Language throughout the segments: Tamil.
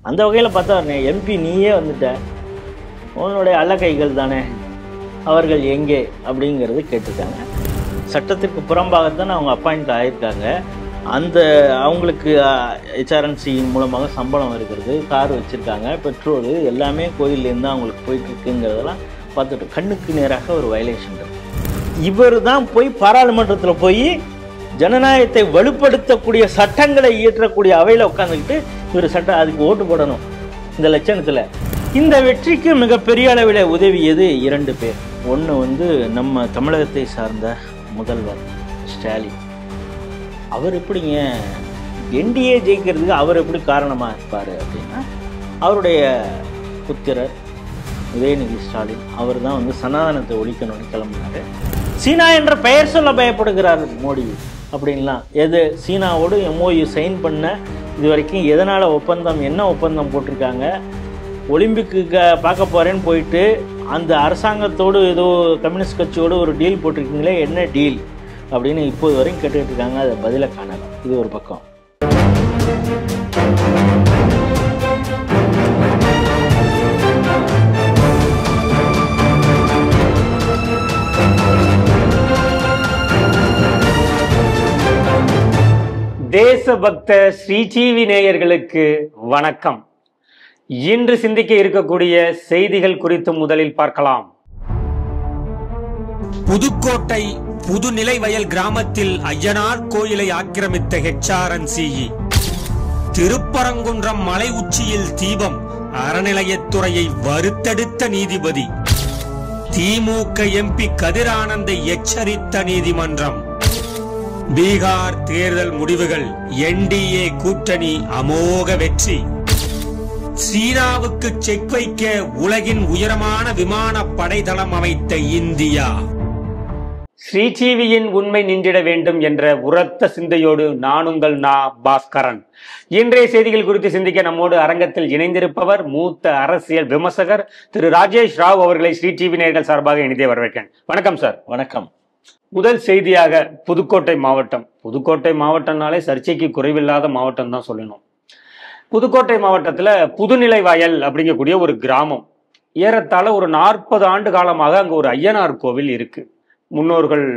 அந்த வகையில் பார்த்தா எம்பி நீயே வந்துட்ட, உன்னுடைய அல்லக்கைகள் தானே, அவர்கள் எங்கே அப்படிங்கிறது கேட்டிருக்காங்க. சட்டத்திற்கு புறம்பாகத்தான் அவங்க அப்பாயிண்ட் ஆகியிருக்காங்க. அந்த அவங்களுக்கு ஹெச்ஆர்என்சி மூலமாக சம்பளம் இருக்கிறது, கார் வச்சுருக்காங்க, பெட்ரோல் எல்லாமே கோயிலேருந்து அவங்களுக்கு போயிட்டுருக்குங்கிறதெல்லாம் பார்த்துட்டு கண்ணுக்கு நேராக ஒரு வயலேஷன் இருக்குது. இவர் தான் போய் பாராளுமன்றத்தில் போய் ஜனநாயகத்தை வலுப்படுத்தக்கூடிய சட்டங்களை இயற்றக்கூடிய அவையில் உட்காந்துக்கிட்டு இவர் சட்டம் அதுக்கு ஓட்டு போடணும். இந்த லட்சணத்தில் இந்த வெற்றிக்கு மிகப்பெரிய அளவில் உதவியது 2 பேர். ஒன்று நம்ம தமிழகத்தை சார்ந்த முதல்வர் ஸ்டாலின். அவர் எப்படிங்க என்டிஏ ஜெயிக்கிறதுக்கு அவர் எப்படி காரணமாக இருப்பார் அப்படின்னா, அவருடைய புத்திரர் உதயநிதி ஸ்டாலின் அவர் தான் சனாதனத்தை ஒழிக்கணும்னு கிளம்பினார். சீனா என்ற பெயர் சொல்ல பயப்படுகிறார் மோடி அப்படின்லாம். எது சீனாவோடு MOU சைன் பண்ண இது வரைக்கும் எதனால் ஒப்பந்தம், என்ன ஒப்பந்தம் போட்டிருக்காங்க, ஒலிம்பிக்கு பார்க்க போகிறேன்னு போயிட்டு அந்த அரசாங்கத்தோடு ஏதோ கம்யூனிஸ்ட் கட்சியோடு ஒரு டீல் போட்டிருக்கீங்களே, என்ன டீல் அப்படின்னு இப்போது வரைக்கும் கேட்டுக்கிட்டு இருக்காங்க. அதை பதிலை காணலாம். இது ஒரு பக்கம். தேசபக்த ஸ்ரீ டிவி நேயர்களுக்கு வணக்கம். இன்று சிந்திக்க இருக்கக்கூடிய செய்திகள் குறித்து முதலில் பார்க்கலாம். புதுக்கோட்டை புதுநிலை வயல் கிராமத்தில் ஐயனார் கோயிலை ஆக்கிரமித்த ஹெச்ஆர்என்சிஇ. திருப்பரங்குன்றம் மலை உச்சியில் தீபம், அறநிலையத்துறையை வறுத்தெடுத்த நீதிபதி. திமுக எம்பி கதிர் ஆனந்தை எச்சரித்த நீதிமன்றம். பீகார் தேர்தல் முடிவுகள், என்டிஏ கூட்டணி அமோக வெற்றி. சீனாவுக்கு செக் வைக்க உலகின் உயரமான விமான படைதளம் அமைத்த இந்தியா. ஸ்ரீ டிவியின் உண்மை நின்றிட வேண்டும் என்ற உரத்த சிந்தையோடு நான் உங்கள் பாஸ்கரன். இன்றைய செய்திகள் குறித்து சிந்திக்க நம்மோடு அரங்கத்தில் இணைந்திருப்பவர் மூத்த அரசியல் விமர்சகர் திரு ராஜேஷ் ராவ் அவர்களை ஸ்ரீ டிவி நேயர்கள் சார்பாக இணைந்தே வரவேற்கிறேன். வணக்கம் சார். வணக்கம். முதல் செய்தியாக புதுக்கோட்டை மாவட்டம். புதுக்கோட்டை மாவட்டம்னாலே சர்ச்சைக்கு குறைவில்லாத மாவட்டம் தான் சொல்லணும். புதுக்கோட்டை மாவட்டத்தில் புதுநிலை வயல் அப்படிங்கக்கூடிய ஒரு கிராமம். ஏறத்தாழ ஒரு 40 ஆண்டு காலமாக அங்கே ஒரு ஐயனார் கோவில் இருக்கு. முன்னோர்கள்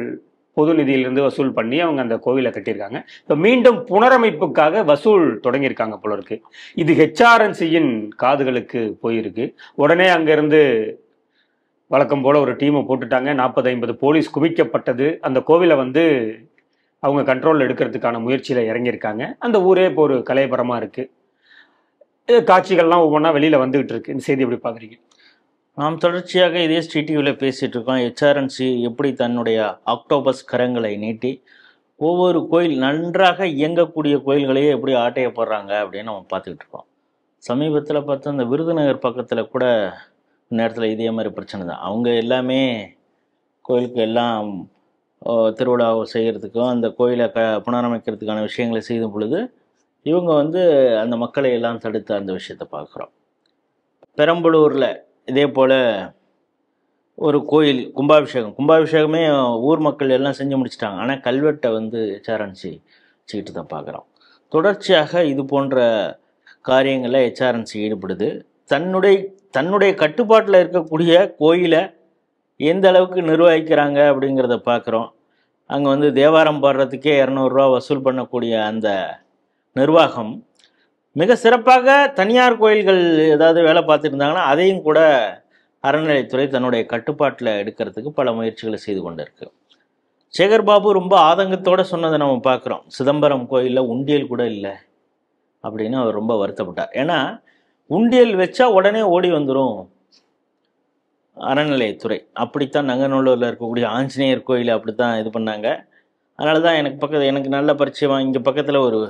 பொது நிதியிலிருந்து வசூல் பண்ணி அவங்க அந்த கோவிலை கட்டியிருக்காங்க. இப்போ மீண்டும் புனரமைப்புக்காக வசூல் தொடங்கியிருக்காங்க போல இருக்கு. இது ஹெச்ஆர்என்சியின் காதுகளுக்கு போயிருக்கு. உடனே அங்கிருந்து வழக்கம் போல ஒரு டீமை போட்டுட்டாங்க. 40-50 போலீஸ் குவிக்கப்பட்டது. அந்த கோவிலை அவங்க கண்ட்ரோல் எடுக்கிறதுக்கான முயற்சியில் இறங்கியிருக்காங்க. அந்த ஊரே இப்போ ஒரு கலைபரமாக இருக்கு. காட்சிகள்லாம் ஒவ்வொன்றா வெளியில் வந்துகிட்டு இருக்கு. இந்த செய்தி எப்படி பார்க்குறீங்க? நாம் தொடர்ச்சியாக இதே ஸ்ரீ டிவியில் பேசிகிட்டு இருக்கோம். ஹெச்ஆர்என்சி எப்படி தன்னுடைய ஆக்டோபஸ் கரங்களை நீட்டி ஒவ்வொரு கோயில் நன்றாக இயங்கக்கூடிய கோயில்களையே எப்படி ஆட்டைய போடுறாங்க அப்படின்னு நம்ம பார்த்துக்கிட்டு இருக்கோம். சமீபத்தில் பார்த்தா அந்த விருதுநகர் பக்கத்தில் கூட நேரத்தில் இதே மாதிரி பிரச்சனை தான். அவங்க எல்லாமே கோயிலுக்கு எல்லாம் திருவிழாவை செய்கிறதுக்கும் அந்த கோயிலை புனரமைக்கிறதுக்கான விஷயங்களை செய்த பொழுது இவங்க அந்த மக்களை எல்லாம் தடுத்த அந்த விஷயத்தை பார்க்குறோம். பெரம்பலூரில் இதே போல் ஒரு கோயில் கும்பாபிஷேகமே ஊர் மக்கள் எல்லாம் செஞ்சு முடிச்சிட்டாங்க. ஆனால் கல்வெட்டை ஹெச்ஆர்என்சி வச்சுக்கிட்டு தான் பார்க்குறோம். தொடர்ச்சியாக இது போன்ற காரியங்களில் ஹெச்ஆர்என்சி ஈடுபடுது. தன்னுடைய கட்டுப்பாட்டில் இருக்கக்கூடிய கோயிலை எந்த அளவுக்கு நிர்வகிக்கிறாங்க அப்படிங்கிறத பார்க்குறோம். அங்கே தேவாரம் பாடுறதுக்கே 200 ரூபா வசூல் பண்ணக்கூடிய அந்த நிர்வாகம் மிக சிறப்பாக தனியார் கோயில்கள் ஏதாவது வேலை பார்த்துருந்தாங்கன்னா அதையும் கூட அறநிலையத்துறை தன்னுடைய கட்டுப்பாட்டில் எடுக்கிறதுக்கு பல முயற்சிகளை செய்து கொண்டு இருக்கு. சேகர்பாபு ரொம்ப ஆதங்கத்தோடு சொன்னதை நம்ம பார்க்குறோம். சிதம்பரம் கோயிலில் உண்டியல் கூட இல்லை அப்படின்னு அவர் ரொம்ப வருத்தப்பட்டார். ஏன்னா உண்டியல் வச்சா உடனே ஓடி வந்துடும் அறநிலையத்துறை. அப்படித்தான் நங்கநல்லூரில் இருக்கக்கூடிய ஆஞ்சநேயர் கோயிலை அப்படித்தான் இது பண்ணாங்க. அதனால தான் எனக்கு நல்ல பரிச்சயம். இங்கே பக்கத்தில் ஒரு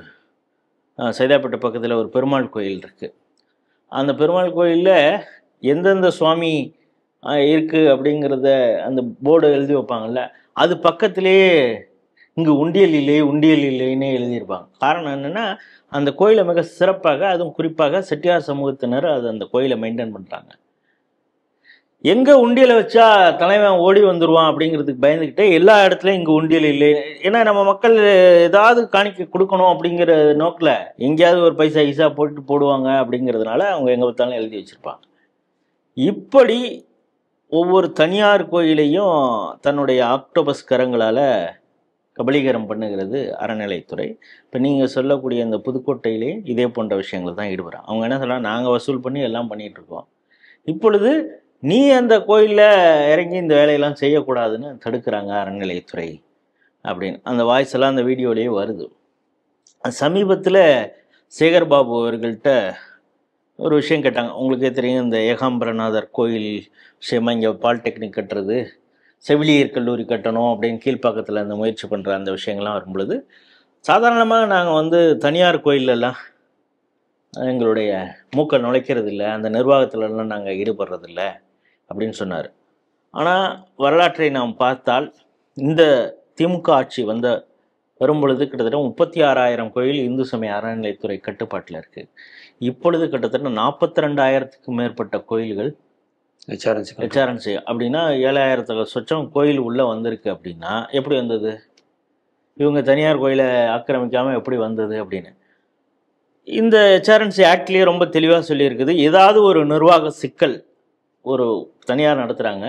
சைதாப்பேட்டை பக்கத்தில் ஒரு பெருமாள் கோயில் இருக்குது. அந்த பெருமாள் கோயிலில் எந்தெந்த சுவாமி இருக்குது அப்படிங்கிறத அந்த போர்டு எழுதி வைப்பாங்கள்ல, அது பக்கத்திலேயே இங்கே உண்டியல் இல்லைன்னு எழுதியிருப்பாங்க. காரணம் என்னென்னா அந்த கோயிலை மிக சிறப்பாக, அதுவும் குறிப்பாக செட்டியார் சமூகத்தினர் அந்த கோயிலை மெயின்டைன் பண்ணுறாங்க. எங்கே உண்டியலை வச்சா தலைவன் ஓடி வந்துடுவான் அப்படிங்கிறதுக்கு பயந்துக்கிட்டே எல்லா இடத்துலையும் இங்கே உண்டியல் இல்லை. ஏன்னா நம்ம மக்கள் ஏதாவது காணிக்க கொடுக்கணும் அப்படிங்கிற நோக்கில் எங்கேயாவது ஒரு பைசா ஈஸா போட்டு போடுவாங்க அப்படிங்கிறதுனால அவங்க எங்கே பார்த்தாலும் எழுதி வச்சுருப்பாங்க. இப்படி ஒவ்வொரு தனியார் கோயிலையும் தன்னுடைய ஆக்டோபஸ் கரங்களால் கபலீகரம் பண்ணுகிறது அறநிலைத்துறை. இப்போ நீங்கள் சொல்லக்கூடிய இந்த புதுக்கோட்டையிலே இதே போன்ற விஷயங்கள் தான் ஈடுபடுறாங்க. அவங்க என்ன சொல்கிறாங்க, நாங்கள் வசூல் பண்ணி எல்லாம் பண்ணிகிட்ருக்கோம், இப்பொழுது நீ அந்த கோயிலில் இறங்கி இந்த வேலையெல்லாம் செய்யக்கூடாதுன்னு தடுக்கிறாங்க அறநிலையத்துறை அப்படின்னு அந்த வாய்ஸ் எல்லாம் அந்த வீடியோலேயே வருது. சமீபத்தில் சேகர்பாபு அவர்கள்ட்ட ஒரு விஷயம் கேட்டாங்க. உங்களுக்கே தெரியும், இந்த ஏகாம்பரநாதர் கோயில் விஷயமா இங்கே பாலிடெக்னிக் கட்டுறது, செவிலியர் கல்லூரி கட்டணும் அப்படின்னு கீழ்ப்பாக்கத்தில் அந்த முயற்சி பண்ணுற அந்த விஷயங்கள்லாம் வரும்பொழுது, சாதாரணமாக நாங்கள் தனியார் கோயிலெல்லாம் எங்களுடைய மூக்கை நுழைக்கிறது இல்லை, அந்த நிர்வாகத்திலலாம் நாங்கள் ஈடுபடுறதில்லை அப்படின்னு சொன்னார். ஆனால் வரலாற்றை நாம் பார்த்தால் இந்த திமுக ஆட்சி வரும்பொழுது கிட்டத்தட்ட 36,000 கோயில் இந்து சமய அறநிலைத்துறை கட்டுப்பாட்டில் இருக்குது. இப்பொழுது கிட்டத்தட்ட 42,000க்கும் மேற்பட்ட கோயில்கள் ஹெச்ஆர்என்சி அப்படின்னா 7,000 சொச்சம் கோயில் உள்ளே வந்திருக்கு. அப்படின்னா எப்படி வந்தது? இவங்க தனியார் கோயிலை ஆக்கிரமிக்காமல் எப்படி வந்தது அப்படின்னு இந்த ஹெச்ஆர்என்சி ஆக்ட்லேயே ரொம்ப தெளிவாக சொல்லியிருக்குது. ஏதாவது ஒரு நிர்வாக சிக்கல் ஒரு தனியார் நடத்துகிறாங்க,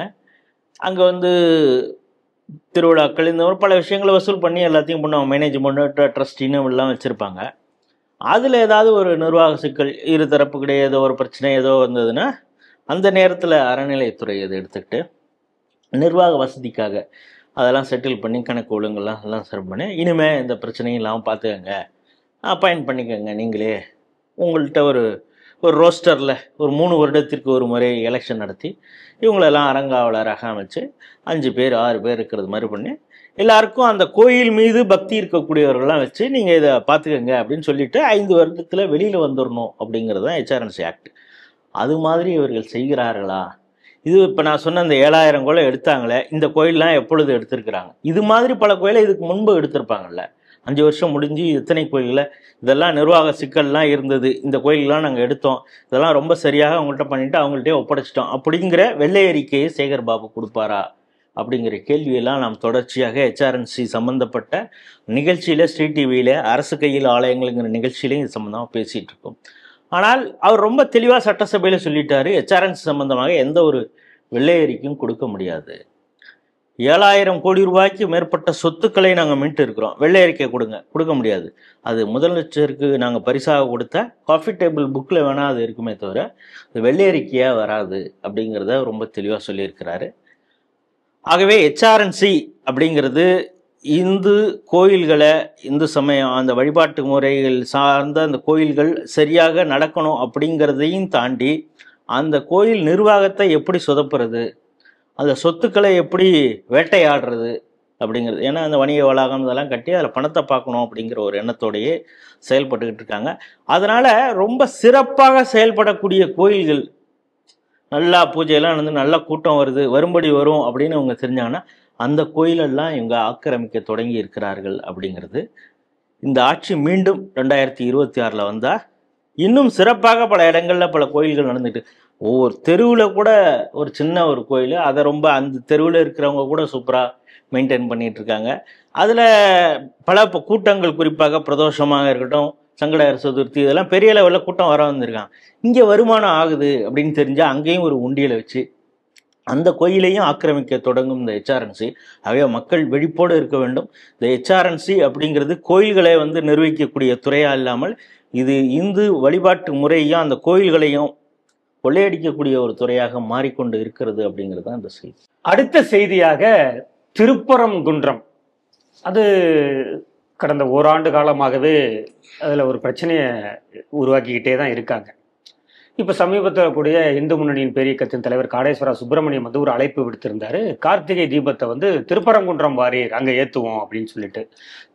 அங்கே திருவிழாக்கள் இந்த மாதிரி பல விஷயங்களை வசூல் பண்ணி எல்லாத்தையும் பண்ணுவாங்க, மேனேஜ்மெண்ட் ட்ரஸ்டின்னு எல்லாம் வச்சுருப்பாங்க. அதில் ஏதாவது ஒரு நிர்வாக சிக்கல் இரு தரப்புக்கிடையே ஏதோ ஒரு பிரச்சனை ஏதோ வந்ததுன்னா அந்த நேரத்தில் அறநிலையத்துறை அதை எடுத்துக்கிட்டு நிர்வாக வசதிக்காக அதெல்லாம் செட்டில் பண்ணி கணக்கு ஒழுங்கெல்லாம் எல்லாம் சரி பண்ணி இனிமேல் இந்த பிரச்சனையும் இல்லாமல் பார்த்துக்கங்க, அப்பாயின்ட் பண்ணிக்கோங்க, நீங்களே உங்கள்கிட்ட ஒரு ரோஸ்டரில் ஒரு 3 வருடத்திற்கு ஒரு முறை எலெக்ஷன் நடத்தி இவங்களெல்லாம் அரங்காவலராக அமைச்சு 5 பேர் 6 பேர் இருக்கிறது மாதிரி பண்ணி எல்லாருக்கும் அந்த கோயில் மீது பக்தி இருக்கக்கூடியவர்கள்லாம் வச்சு நீங்கள் இதை பார்த்துக்கங்க அப்படின்னு சொல்லிட்டு 5 வருடத்தில் வெளியில் வந்துடணும் அப்படிங்கிறது தான் ஹெச்ஆர்என்சி ஆக்ட். அது மாதிரி இவர்கள் செய்கிறார்களா? இது இப்போ நான் சொன்ன இந்த 7,000 கோயிலை எடுத்தாங்களே, இந்த கோயிலெலாம் எப்பொழுது எடுத்திருக்கிறாங்க? இது மாதிரி பல கோயிலை இதுக்கு முன்பு எடுத்திருப்பாங்கல்ல. 5 வருஷம் முடிஞ்சு எத்தனை கோயிலில் இதெல்லாம் நிர்வாக சிக்கல்லாம் இருந்தது, இந்த கோயிலெலாம் நாங்கள் எடுத்தோம், இதெல்லாம் ரொம்ப சரியாக அவங்கள்ட்ட பண்ணிவிட்டு அவங்கள்ட்டே ஒப்படைச்சிட்டோம் அப்படிங்கிற வெள்ளை அறிக்கையை சேகர்பாபு கொடுப்பாரா அப்படிங்கிற கேள்வியெல்லாம் நாம் தொடர்ச்சியாக ஹெச்ஆர்என்சி சம்மந்தப்பட்ட நிகழ்ச்சியில் ஸ்ரீ டிவியில் அரசு கையில் ஆலயங்கள்ங்கிற நிகழ்ச்சியிலையும் இது சம்மந்தமாக பேசிகிட்டு இருக்கோம். ஆனால் அவர் ரொம்ப தெளிவாக சட்டசபையில் சொல்லிட்டாரு, ஹெச்ஆர்என்சி சம்பந்தமாக எந்த ஒரு வெள்ளை அறிக்கையும் கொடுக்க முடியாது. 7,000 கோடி ரூபாய்க்கு மேற்பட்ட சொத்துக்களை நாங்கள் மீட்டு இருக்கிறோம், வெள்ளை அறிக்கை கொடுக்க முடியாது. அது முதலமைச்சருக்கு நாங்கள் பரிசாக கொடுத்த காஃபி டேபிள் புக்கில் வேணால் அது இருக்குமே தவிர அது வெள்ளை அறிக்கையாக வராது அப்படிங்கிறத ரொம்ப தெளிவாக சொல்லியிருக்கிறாரு. ஆகவே ஹெச்ஆர்என்சி அப்படிங்கிறது இந்து கோயில்களை, இந்து சமயம் அந்த வழிபாட்டு முறைகள் சார்ந்த அந்த கோயில்கள் சரியாக நடக்கணும் அப்படிங்கிறதையும் தாண்டி அந்த கோயில் நிர்வாகத்தை எப்படி சொதப்புறது, அந்த சொத்துக்களை எப்படி வேட்டையாடுறது அப்படிங்கிறது. ஏன்னா அந்த வணிக வளாகம் இதெல்லாம் கட்டி அதில் பணத்தை பார்க்கணும் அப்படிங்கிற ஒரு எண்ணத்தோடையே செயல்பட்டுக்கிட்டு இருக்காங்க. அதனால் ரொம்ப சிறப்பாக செயல்படக்கூடிய கோயில்கள், நல்லா பூஜையெல்லாம் நடந்து நல்லா கூட்டம் வரும்படி வரும் அப்படின்னு அவங்க தெரிஞ்சாங்கன்னா அந்த கோயிலெல்லாம் இவங்க ஆக்கிரமிக்க தொடங்கி இருக்கிறார்கள் அப்படிங்கிறது. இந்த ஆட்சி மீண்டும் 2026 வந்தால் இன்னும் சிறப்பாக பல இடங்களில் பல கோயில்கள் நடந்துட்டு, ஒவ்வொரு தெருவில் கூட ஒரு சின்ன ஒரு கோயில், அதை ரொம்ப அந்த தெருவில் இருக்கிறவங்க கூட சூப்பராக மெயின்டைன் பண்ணிகிட்டு இருக்காங்க. அதில் பல கூட்டங்கள், குறிப்பாக பிரதோஷமாக இருக்கட்டும், சங்கடஹர சதுர்த்தி, இதெல்லாம் பெரிய லெவலில் கூட்டம் வர வந்திருக்காங்க. இங்கே வருமானம் ஆகுது அப்படின்னு தெரிஞ்சால் அங்கேயும் ஒரு உண்டியலை வச்சு அந்த கோயிலையும் ஆக்கிரமிக்க தொடங்கும் இந்த ஹெச்ஆர்என்சி. ஆகவே மக்கள் விழிப்போடு இருக்க வேண்டும். இந்த ஹெச்ஆர்என்சி அப்படிங்கிறது கோயில்களை நிர்வகிக்கக்கூடிய துறையாக இல்லாமல் இது இந்து வழிபாட்டு முறையையும் அந்த கோயில்களையும் கொள்ளையடிக்கக்கூடிய ஒரு துறையாக மாறிக்கொண்டு இருக்கிறது அப்படிங்கிறது தான் இந்த செய்தி. அடுத்த செய்தியாக திருப்பரங்குன்றம், அது கடந்த ஓராண்டு காலமாகவே அதில் ஒரு பிரச்சனையை உருவாக்கிக்கிட்டே தான் இருக்காங்க. இப்போ சமீபத்தில் கூடிய இந்து முன்னணியின் பேரியக்கத்தின் தலைவர் காடேஸ்வரா சுப்பிரமணியம் ஒரு அழைப்பு விடுத்திருந்தாரு. கார்த்திகை தீபத்தை திருப்பரங்குன்றம் வாரீர் அங்கே ஏற்றுவோம் அப்படின்னு சொல்லிட்டு.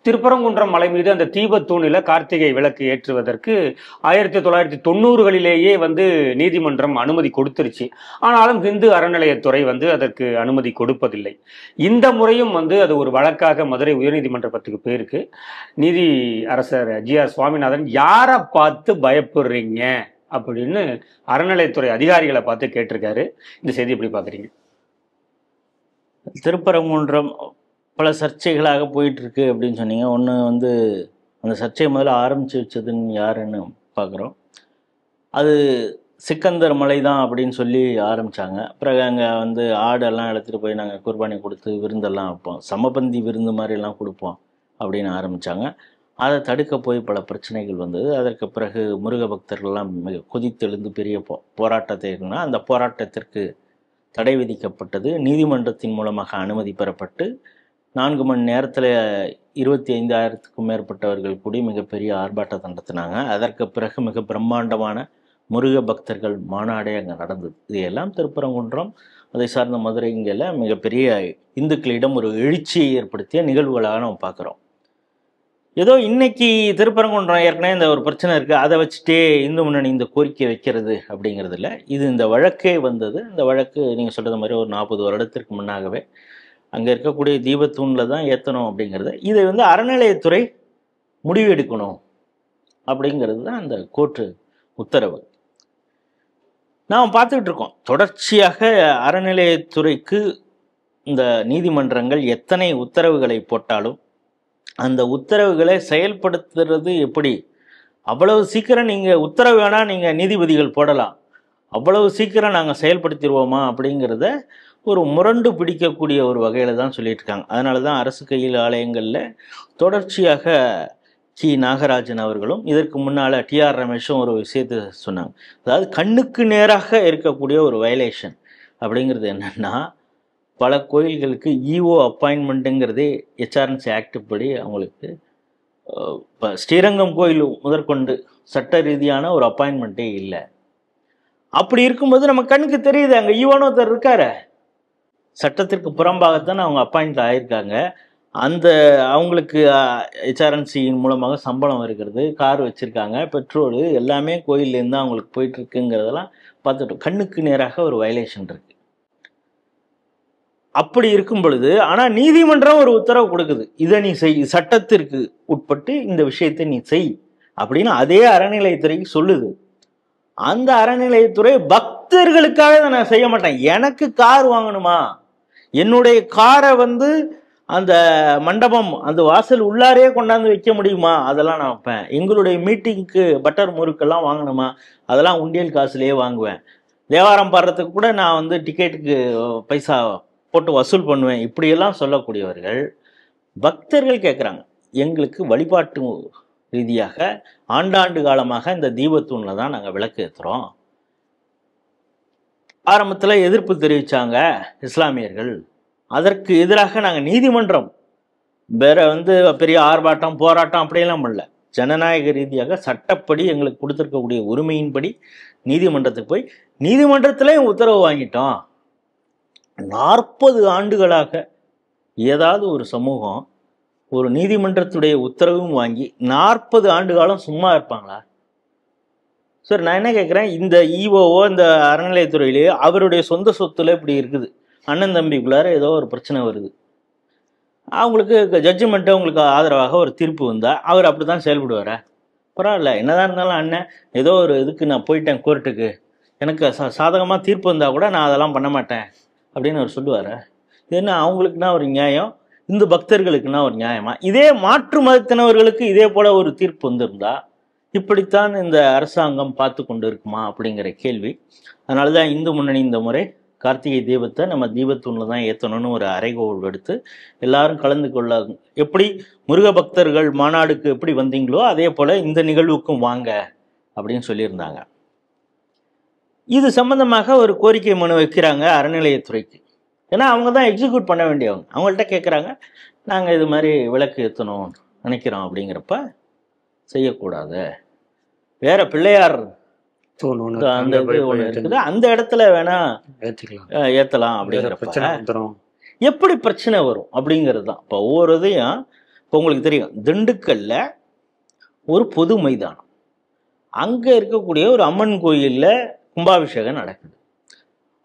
திருப்பரங்குன்றம் மலை மீது அந்த தீபத்தூணில் கார்த்திகை விளக்கு ஏற்றுவதற்கு 1990களிலேயே நீதிமன்றம் அனுமதி கொடுத்துருச்சு. ஆனாலும் இந்து அறநிலையத்துறை அதற்கு அனுமதி கொடுப்பதில்லை. இந்த முறையும் அது ஒரு வழக்காக மதுரை உயர்நீதிமன்றத்துக்கு போயிருக்கு. நீதி அரசர் GR சுவாமிநாதன், யாரை பார்த்து பயப்படுறீங்க அப்படின்னு அறநிலையத்துறை அதிகாரிகளை பார்த்து கேட்டிருக்காரு. இந்த செய்தி எப்படி பார்க்குறீங்க? திருப்பரங்குன்றம் பல சர்ச்சைகளாக போயிட்டு இருக்கு அப்படின்னு சொன்னீங்க. ஒன்று வந்து அந்த சர்ச்சையை முதல்ல ஆரம்பித்து வச்சதுன்னு யாருன்னு பார்க்குறோம். அது சிக்கந்தர் மலை தான் அப்படின்னு சொல்லி ஆரம்பித்தாங்க. பிறகு அங்கே வந்து ஆடெல்லாம் எடுத்துகிட்டு போய் நாங்கள் குர்பானி கொடுத்து விருந்தெல்லாம் வைப்போம், சமபந்தி விருந்து மாதிரிலாம் கொடுப்போம் அப்படின்னு ஆரம்பித்தாங்க. அதை தடுக்க போய் பல பிரச்சனைகள் வந்தது. அதற்கு பிறகு முருக பக்தர்கள்லாம் மிக கொதித்தெழுந்து பெரிய போராட்டத்தை இருக்குன்னா அந்த போராட்டத்திற்கு தடை விதிக்கப்பட்டது. நீதிமன்றத்தின் மூலமாக அனுமதி பெறப்பட்டு 4 மணி நேரத்தில் 25,000க்கும் மேற்பட்டவர்கள் கூடி மிகப்பெரிய ஆர்ப்பாட்டத்தை நடத்தினாங்க. அதற்கு பிறகு மிக பிரம்மாண்டமான முருக பக்தர்கள் மாநாடே அங்கே நடந்தது. இது எல்லாம் திருப்பரங்குன்றம் அதை சார்ந்த மதுரை இங்கெல்லாம் மிகப்பெரிய இந்துக்களிடம் ஒரு எழுச்சியை ஏற்படுத்திய நிகழ்வுகளாக நம்ம பார்க்குறோம். ஏதோ இன்னைக்கு திருப்பரங்குன்றம் ஏற்கனவே இந்த ஒரு பிரச்சனை இருக்குது, அதை வச்சுட்டே இந்து முன்னணி இந்த கோரிக்கை வைக்கிறது அப்படிங்கிறது இல்லை. இது இந்த வழக்கே வந்தது. இந்த வழக்கு நீங்கள் சொல்கிறது மாதிரி ஒரு 40 வருடத்திற்கு முன்னாகவே அங்கே இருக்கக்கூடிய தீபத்தூணில் தான் ஏற்றணும் அப்படிங்கிறது. இதை வந்து அறநிலையத்துறை முடிவு எடுக்கணும் அப்படிங்கிறது தான் அந்த கோர்ட்டு உத்தரவு. நாம் பார்த்துக்கிட்டு இருக்கோம் தொடர்ச்சியாக அறநிலையத்துறைக்கு இந்த நீதிமன்றங்கள் எத்தனை உத்தரவுகளை போட்டாலும் அந்த உத்தரவுகளை செயல்படுத்துறது எப்படி? அவ்வளவு சீக்கிரம் நீங்கள் உத்தரவு வேணால் நீங்கள் நீதிபதிகள் போடலாம், அவ்வளவு சீக்கிரம் நாங்கள் செயல்படுத்திடுவோமா அப்படிங்கிறத ஒரு முரண்டு பிடிக்கக்கூடிய ஒரு வகையில் தான் சொல்லிட்டு இருக்காங்க. அதனால தான் அரசு கையில் ஆலயங்களில் தொடர்ச்சியாக கி நாகராஜன் அவர்களும் இதற்கு முன்னால் டிஆர் ரமேஷும் ஒரு விஷயத்தை சொன்னாங்க. அதாவது கண்ணுக்கு நேராக இருக்கக்கூடிய ஒரு வயலேஷன் அப்படிங்கிறது என்னென்னா, பல கோயில்களுக்கு இஓ அப்பாயின்மெண்ட்டுங்கிறதே ஹெச்ஆர்என்சி ஆக்ட் படி அவங்களுக்கு இப்போ ஸ்ரீரங்கம் கோயில் முதற்கொண்டு சட்ட ரீதியான ஒரு அப்பாயின்மெண்ட்டே இல்லை. அப்படி இருக்கும்போது நம்ம கண்ணுக்கு தெரியுது அங்கே ஈவோன்னு ஒருத்தர் இருக்காரு, சட்டத்திற்கு புறம்பாகத்தான் அவங்க அப்பாயிண்ட் ஆகியிருக்காங்க. அந்த அவங்களுக்கு ஹெச்ஆர்என்சியின் மூலமாக சம்பளம் இருக்கிறது, கார் வச்சுருக்காங்க, பெட்ரோலு எல்லாமே கோயிலேருந்து அவங்களுக்கு போயிட்டுருக்குங்கிறதெல்லாம் பார்த்துட்டோம். கண்ணுக்கு நேராக ஒரு வயலேஷன் இருக்குது. அப்படி இருக்கும் பொழுது ஆனால் நீதிமன்றம் ஒரு உத்தரவு கொடுக்குது, இதை நீ செய், சட்டத்திற்கு உட்பட்டு இந்த விஷயத்தை நீ செய் அப்படின்னு அதே அறநிலையத்துறைக்கு சொல்லுது. அந்த அறநிலையத்துறை பக்தர்களுக்காக இதை நான் செய்ய மாட்டேன், எனக்கு கார் வாங்கணுமா, என்னுடைய காரை வந்து அந்த மண்டபம் அந்த வாசல் உள்ளாரே கொண்டாந்து வைக்க முடியுமா, அதெல்லாம் நான் வைப்பேன். எங்களுடைய மீட்டிங்க்கு பட்டர் முறுக்கெல்லாம் வாங்கணுமா, அதெல்லாம் உண்டியல் காசுலேயே வாங்குவேன். தேவாரம் பாடுறதுக்கு கூட நான் வந்து டிக்கெட்டுக்கு பைசா போட்டு வசூல் பண்ணுவேன். இப்படியெல்லாம் சொல்லக்கூடியவர்கள் பக்தர்கள் கேட்குறாங்க, எங்களுக்கு வழிபாட்டு ரீதியாக ஆண்டாண்டு காலமாக இந்த தீபத்தூணில் தான் நாங்கள் விளக்கு ஏற்றுறோம். ஆரம்பத்தில் எதிர்ப்பு தெரிவித்தாங்க இஸ்லாமியர்கள், அதற்கு எதிராக நாங்கள் நீதிமன்றம் வேற வந்து பெரிய ஆர்ப்பாட்டம் போராட்டம் அப்படியெல்லாம் பண்ணல, ஜனநாயக ரீதியாக சட்டப்படி எங்களுக்கு கொடுத்துருக்கக்கூடிய உரிமையின்படி நீதிமன்றத்துக்கு போய் நீதிமன்றத்திலையும் உத்தரவு வாங்கிட்டோம். 40 ஆண்டுகளாக ஏதாவது ஒரு சமூகம் ஒரு நீதிமன்றத்துடைய உத்தரவும் வாங்கி 40 ஆண்டு காலம் சும்மா இருப்பாங்களா? சார் நான் என்ன கேட்குறேன், இந்த ஈஓஓ இந்த அறநிலையத்துறையிலேயே அவருடைய சொந்த சொத்துல இப்படி இருக்குது, அண்ணன் தம்பிக்குள்ளார ஏதோ ஒரு பிரச்சனை வருது, அவங்களுக்கு ஜட்ஜ்மெண்ட்டு அவங்களுக்கு ஆதரவாக ஒரு தீர்ப்பு வந்தால் அவர் அப்படி தான் செயல்படுவாரா? பரவாயில்ல, என்னதான் இருந்தாலும் அண்ணன் ஏதோ ஒரு இதுக்கு நான் போயிட்டேன் கோர்ட்டுக்கு, எனக்கு சாதகமாக தீர்ப்பு வந்தால் கூட நான் அதெல்லாம் பண்ண மாட்டேன் அப்படின்னு அவர் சொல்லுவார். இது என்ன அவங்களுக்குன்னா ஒரு நியாயம், இந்து பக்தர்களுக்குன்னா ஒரு நியாயமா? இதே மாற்று மதத்தினவர்களுக்கு இதே போல ஒரு தீர்ப்பு வந்திருந்தா இப்படித்தான் இந்த அரசாங்கம் பார்த்து கொண்டு இருக்குமா அப்படிங்கிற கேள்வி. அதனால தான் இந்து முன்னணி இந்த முறை கார்த்திகை தீபத்தை நம்ம தீபத்தூணில் தான் ஏற்றணும்னு ஒரு அறைகோல் எடுத்து எல்லாரும் கலந்து கொள்ள, எப்படி முருக பக்தர்கள் மாநாடுக்கு எப்படி வந்தீங்களோ அதே போல் இந்த நிகழ்வுக்கும் வாங்க அப்படின்னு சொல்லியிருந்தாங்க. இது சம்பந்தமாக ஒரு கோரிக்கை மனு வைக்கிறாங்க அறநிலையத்துறைக்கு. ஏன்னா அவங்க தான் எக்ஸிக்யூட் பண்ண வேண்டியவங்க. அவங்கள்ட்ட கேட்குறாங்க, நாங்கள் இது மாதிரி விளக்கு ஏற்றணும் நினைக்கிறோம் அப்படிங்கிறப்ப செய்யக்கூடாது, வேற பிள்ளையார் அந்த இது ஒன்று இருக்குது, அந்த இடத்துல வேணா ஏற்றலாம் அப்படிங்கிறப்ப எப்படி பிரச்சனை வரும் அப்படிங்கிறது தான். இப்போ ஒவ்வொரு இதையும் இப்போ உங்களுக்கு தெரியும், திண்டுக்கல்ல ஒரு பொது மைதானம், அங்கே இருக்கக்கூடிய ஒரு அம்மன் கோயிலில் கும்பாபிஷேகம் நடக்குது,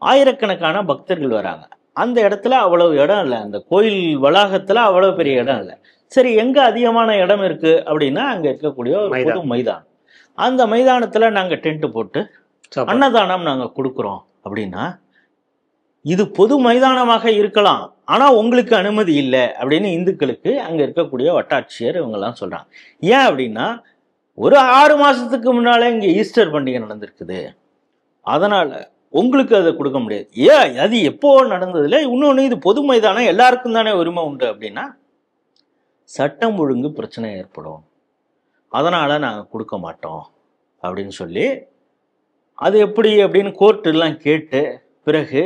ஆயிரக்கணக்கான பக்தர்கள் வராங்க. அந்த இடத்துல அவ்வளவு இடம் இல்லை, அந்த கோயில் வளாகத்தில் அவ்வளவு பெரிய இடம் இல்லை. சரி, எங்கே அதிகமான இடம் இருக்குது அப்படின்னா அங்கே இருக்கக்கூடிய ஒரு பொது மைதானம். அந்த மைதானத்தில் நாங்கள் டென்ட்டு போட்டு அன்னதானம் நாங்கள் கொடுக்குறோம் அப்படின்னா இது பொது மைதானமாக இருக்கலாம், ஆனால் உங்களுக்கு அனுமதி இல்லை அப்படின்னு இந்துக்களுக்கு அங்கே இருக்கக்கூடிய வட்டாட்சியர் இவங்கெல்லாம் சொல்கிறாங்க. ஏன் அப்படின்னா ஒரு 6 மாதத்துக்கு முன்னாலே இங்கே ஈஸ்டர் பண்டிகை நடந்திருக்குது, அதனால் உங்களுக்கு அதை கொடுக்க முடியாது. ஏன் அது எப்போ நடந்ததில்ல, இன்னொன்று இது பொது மைதானம் எல்லாருக்கும் தானே உரிமை உண்டு அப்படின்னா சட்டம் ஒழுங்கு பிரச்சனை ஏற்படும், அதனால் நாங்கள் கொடுக்க மாட்டோம் அப்படின்னு சொல்லி அது எப்படி அப்படின்னு கோர்ட்டெல்லாம் கேட்டு பிறகு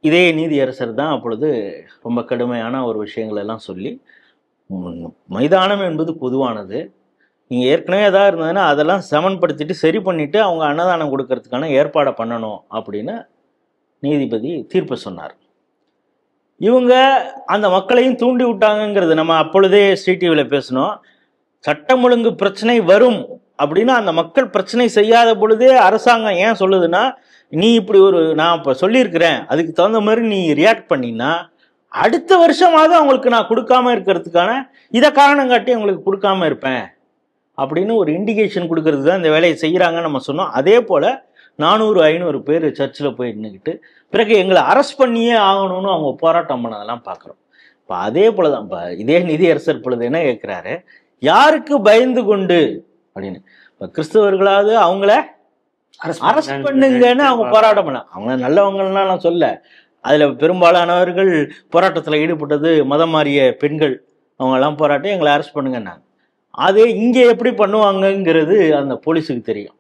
இதே நீதியரசர் தான் அப்பொழுது ரொம்ப கடுமையான ஒரு விஷயங்கள் எல்லாம் சொல்லி மைதானம் என்பது பொதுவானது, நீங்கள் ஏற்கனவே எதாவது இருந்ததுன்னா அதெல்லாம் சமன்படுத்திட்டு சரி பண்ணிவிட்டு அவங்க அன்னதானம் கொடுக்கறதுக்கான ஏற்பாடை பண்ணணும் அப்படின்னு நீதிபதி தீர்ப்பு சொன்னார். இவங்க அந்த மக்களையும் தூண்டி விட்டாங்கங்கிறது நம்ம அப்பொழுதே டிவியில் பேசணும். சட்டம் ஒழுங்கு பிரச்சனை வரும் அப்படின்னா அந்த மக்கள் பிரச்சனை செய்யாத பொழுதே அரசாங்கம் ஏன் சொல்லுதுன்னா, நீ இப்படி நான் இப்போ சொல்லியிருக்கிறேன் அதுக்கு தகுந்த மாதிரி நீ ரியாக்ட் பண்ணினா அடுத்த வருஷமாவது அவங்களுக்கு நான் கொடுக்காம இருக்கிறதுக்கான இதை காரணம் காட்டி அவங்களுக்கு கொடுக்காம இருப்பேன் அப்படின்னு ஒரு இண்டிகேஷன் கொடுக்கறது தான் இந்த வேலையை செய்கிறாங்கன்னு நம்ம சொன்னோம். அதே போல் 400-500 பேர் சர்ச்சில் போய் நின்றுக்கிட்டு பிறகு எங்களை அரெஸ்ட் பண்ணியே ஆகணும்னு அவங்க போராட்டம் பண்ணதெல்லாம் பார்க்குறோம். இப்போ அதே போல் தான் இப்போ இதே நீதியரசர் பொழுது என்ன கேட்குறாரு, யாருக்கு பயந்து கொண்டு அப்படின்னு. இப்போ கிறிஸ்தவர்களாவது அவங்கள அரெஸ்ட் பண்ணுங்கன்னு அவங்க போராட்டம் பண்ண, அவங்க நல்லவங்கலாம் நான் சொல்ல, அதில் பெரும்பாலானவர்கள் போராட்டத்தில் ஈடுபட்டது மதம் மாறிய பெண்கள், அவங்கெல்லாம் போராட்டி எங்களை அரெஸ்ட் பண்ணுங்கன்னாங்க. அது இங்கே எப்படி பண்ணுவாங்கங்கிறது அந்த போலீஸுக்கு தெரியும்.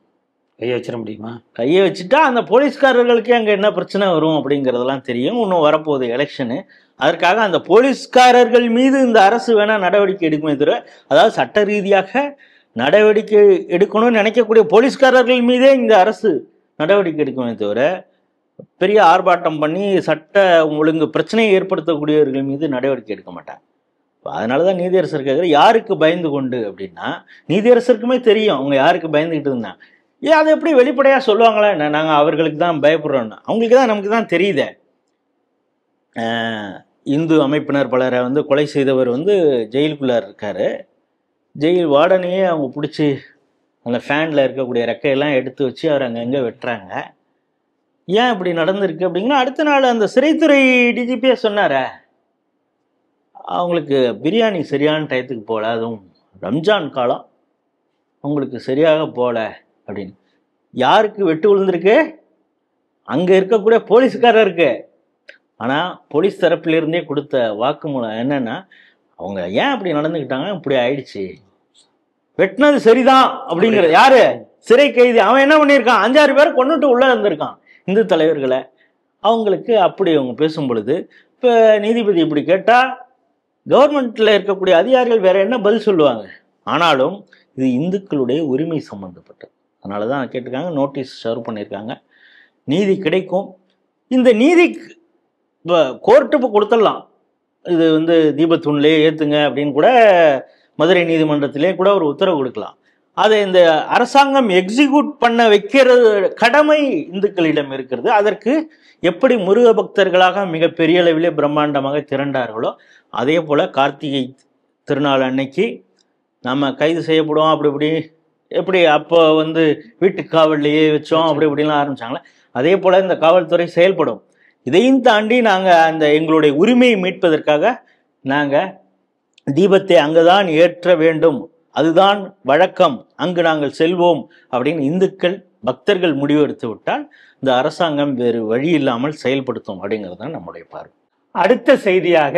கையை வச்சிட முடியுமா? கையை வச்சுட்டா அந்த போலீஸ்காரர்களுக்கே அங்கே என்ன பிரச்சனை வரும் அப்படிங்கிறதெல்லாம் தெரியும். இன்னும் வரப்போகுது எலெக்ஷனு, அதற்காக அந்த போலீஸ்காரர்கள் மீது இந்த அரசு வேணால் நடவடிக்கை எடுக்குமே தவிர, அதாவது சட்ட ரீதியாக நடவடிக்கை எடுக்கணும்னு நினைக்கக்கூடிய போலீஸ்காரர்கள் மீதே இந்த அரசு நடவடிக்கை எடுக்குமே தவிர பெரிய ஆர்ப்பாட்டம் பண்ணி சட்ட ஒழுங்கு பிரச்சனையை ஏற்படுத்தக்கூடியவர்கள் மீது நடவடிக்கை எடுக்க மாட்டாங்க. அதனால தான் நீதியரசர் கேட்குற யாருக்கு பயந்து கொண்டு அப்படின்னா, நீதியரசருக்குமே தெரியும் அவங்க யாருக்கு பயந்துக்கிட்டு இருந்தாங்க. ஏன் அதை எப்படி வெளிப்படையாக சொல்லுவாங்களா என்ன, நாங்கள் அவர்களுக்கு தான் பயப்படுறோன்னு? அவங்களுக்கு தான் நமக்கு தான் தெரியுதே. இந்து அமைப்பினர் பலரை கொலை செய்தவர் ஜெயிலுக்குள்ளார் இருக்கார். ஜெயில் வார்டனையே அவங்க பிடிச்சி அந்த ஃபேனில் இருக்கக்கூடிய ரெக்கையெல்லாம் எடுத்து வச்சு அவர் அங்கங்கே வெட்டுறாங்க. ஏன் இப்படி நடந்திருக்கு அப்படிங்கன்னா, அடுத்த நாள் அந்த சிறைத்துறை டிஜிபியே சொன்னார அவங்களுக்கு பிரியாணி சரியான டயத்துக்கு போகல, அதுவும் ரம்ஜான் காலம் அவங்களுக்கு சரியாக போகல அப்படின்னு. யாருக்கு வெட்டு விழுந்திருக்கு? அங்கே இருக்கக்கூடிய போலீஸ்காரருக்கு. ஆனால் போலீஸ் தரப்பிலிருந்தே கொடுத்த வாக்குமூலம் என்னன்னா, அவங்க ஏன் அப்படி நடந்துக்கிட்டாங்க, இப்படி ஆயிடுச்சு, வெட்டினது சரிதான் அப்படிங்கிறது. யாரு? சிறை கைதி. அவன் என்ன பண்ணியிருக்கான், 5-6 பேரை கொண்டுட்டு உள்ள இருந்திருக்கான் இந்து தலைவர்களை. அவங்களுக்கு அப்படி அவங்க பேசும் பொழுது இப்போ நீதிபதி இப்படி கேட்டால் கவர்மெண்ட்டில் இருக்கக்கூடிய அதிகாரிகள் வேற என்ன பதில் சொல்லுவாங்க? ஆனாலும் இது இந்துக்களுடைய உரிமை சம்பந்தப்பட்டது, அதனால தான் கேட்டிருக்காங்க, நோட்டீஸ் சர்வ் பண்ணியிருக்காங்க, நீதி கிடைக்கும். இந்த நீதி இப்போ கோர்ட்டு இப்போ கொடுத்துடலாம், இது தீபத்தூண்லேயே ஏற்றுங்க அப்படின்னு கூட மதுரை நீதிமன்றத்திலே கூட ஒரு உத்தரவு கொடுக்கலாம். அதை இந்த அரசாங்கம் எக்ஸிக்யூட் பண்ண வைக்கிறது கடமை இந்துக்களிடம் இருக்கிறது. அதற்கு எப்படி முருக பக்தர்களாக மிகப்பெரிய அளவிலே பிரம்மாண்டமாக திரண்டார்களோ அதே போல் கார்த்திகை திருநாள் அன்னைக்கு நம்ம கைது செய்யப்படுவோம் அப்படி இப்படி எப்படி அப்போ வீட்டு காவல்லையே வச்சோம் அப்படி இப்படிலாம் ஆரம்பித்தாங்களே, அதே போல் இந்த காவல்துறை செயல்படும். இதையும் தாண்டி நாங்கள் அந்த எங்களுடைய உரிமையை மீட்பதற்காக நாங்கள் தீபத்தை அங்குதான் ஏற்ற வேண்டும், அதுதான் வழக்கம், அங்கு நாங்கள் செல்வோம் அப்படின்னு இந்துக்கள் பக்தர்கள் முடிவெடுத்து விட்டால் இந்த அரசாங்கம் வேறு வழி இல்லாமல் செயல்படுத்தும் அப்படிங்கிறது தான் நம்முடைய பார்வை. அடுத்த செய்தியாக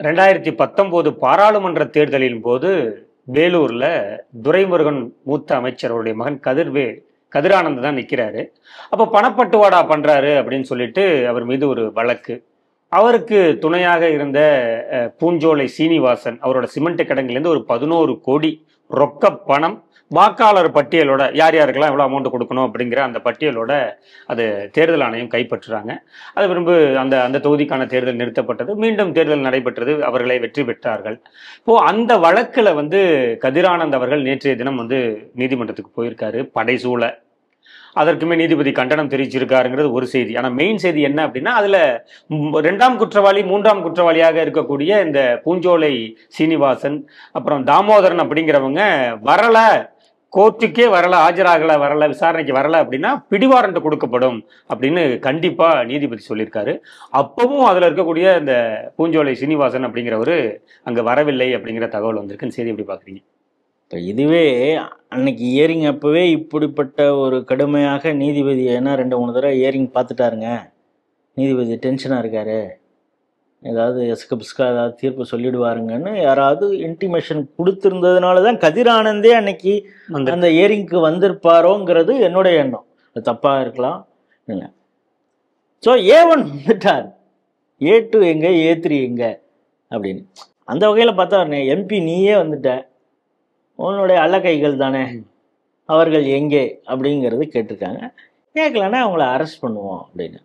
2019 பாராளுமன்ற தேர்தலின் போது வேலூர்ல துரைமுருகன் மூத்த அமைச்சருடைய மகன் கதிரானந்த் தான் நிற்கிறாரு. அப்போ பணப்பட்டுவாடா பண்றாரு அப்படின்னு சொல்லிட்டு அவர் மீது ஒரு வழக்கு. அவருக்கு துணையாக இருந்த பூஞ்சோலை சீனிவாசன் அவரோட சிமெண்ட் கிடங்குலேருந்து ஒரு 11 கோடி ரொக்க பணம் வாக்காளர் பட்டியலோட யார் யாருக்கெல்லாம் எவ்வளோ அமௌண்ட் கொடுக்கணும் அப்படிங்கிற அந்த பட்டியலோட அது தேர்தல் ஆணையம் கைப்பற்றுறாங்க. அது பிறகு அந்த தொகுதிக்கான தேர்தல் நிறுத்தப்பட்டது, மீண்டும் தேர்தல் நடைபெற்றது, அவர்களை வெற்றி பெற்றார்கள். இப்போ அந்த வழக்கில் கதிரானந்த் அவர்கள் நேற்றைய தினம் நீதிமன்றத்துக்கு போயிருக்காரு படைசூழ. அதற்குமே நீதிபதி கண்டனம் தெரிவிச்சிருக்காருங்கிறது ஒரு செய்தி. ஆனால் மெயின் செய்தி என்ன அப்படின்னா, அதுல 2ஆம் குற்றவாளி 3ஆம் குற்றவாளியாக இருக்கக்கூடிய இந்த பூஞ்சோலை சீனிவாசன் அப்புறம் தாமோதரன் அப்படிங்கிறவங்க வரல, கோர்ட்டுக்கே வரல, ஆஜராகல, வரல, விசாரணைக்கு வரல அப்படின்னா பிடிவாரண்ட் கொடுக்கப்படும் அப்படின்னு கண்டிப்பா நீதிபதி சொல்லியிருக்காரு. அப்பவும் அதுல இருக்கக்கூடிய இந்த பூஞ்சோலை சீனிவாசன் அப்படிங்கிறவரு அங்க வரவில்லை அப்படிங்கிற தகவல் வந்திருக்குன்னு செய்தி எப்படி பாக்குறீங்க? இப்போ இதுவே அன்னைக்கு இயரிங் அப்பவே இப்படிப்பட்ட ஒரு கடுமையாக நீதிபதி ஏன்னா 2-3 தடவை இயரிங் பார்த்துட்டாருங்க, நீதிபதி டென்ஷனாக இருக்காரு, ஏதாவது எஸ்க பிஸ்கா ஏதாவது தீர்ப்பு சொல்லிடுவாருங்கன்னு யாராவது இன்டிமேஷன் கொடுத்துருந்ததுனால தான் கதிர் ஆனந்தே அன்னைக்கு அந்த இயரிங்க்கு வந்திருப்பாரோங்கிறது என்னுடைய எண்ணம். அது தப்பாக இருக்கலாம் இல்லை. ஸோ A1 வந்துட்டார், A2 எங்க, A3 எங்க அப்படின்னு அந்த வகையில் பார்த்தா எம்பி நீயே வந்துட்ட, உன்னுடைய அல்லக்கைகள் தானே, அவர்கள் எங்கே அப்படிங்கிறது கேட்டிருக்காங்க. கேட்கலன்னா அவங்கள அரெஸ்ட் பண்ணுவோம் அப்படின்னு.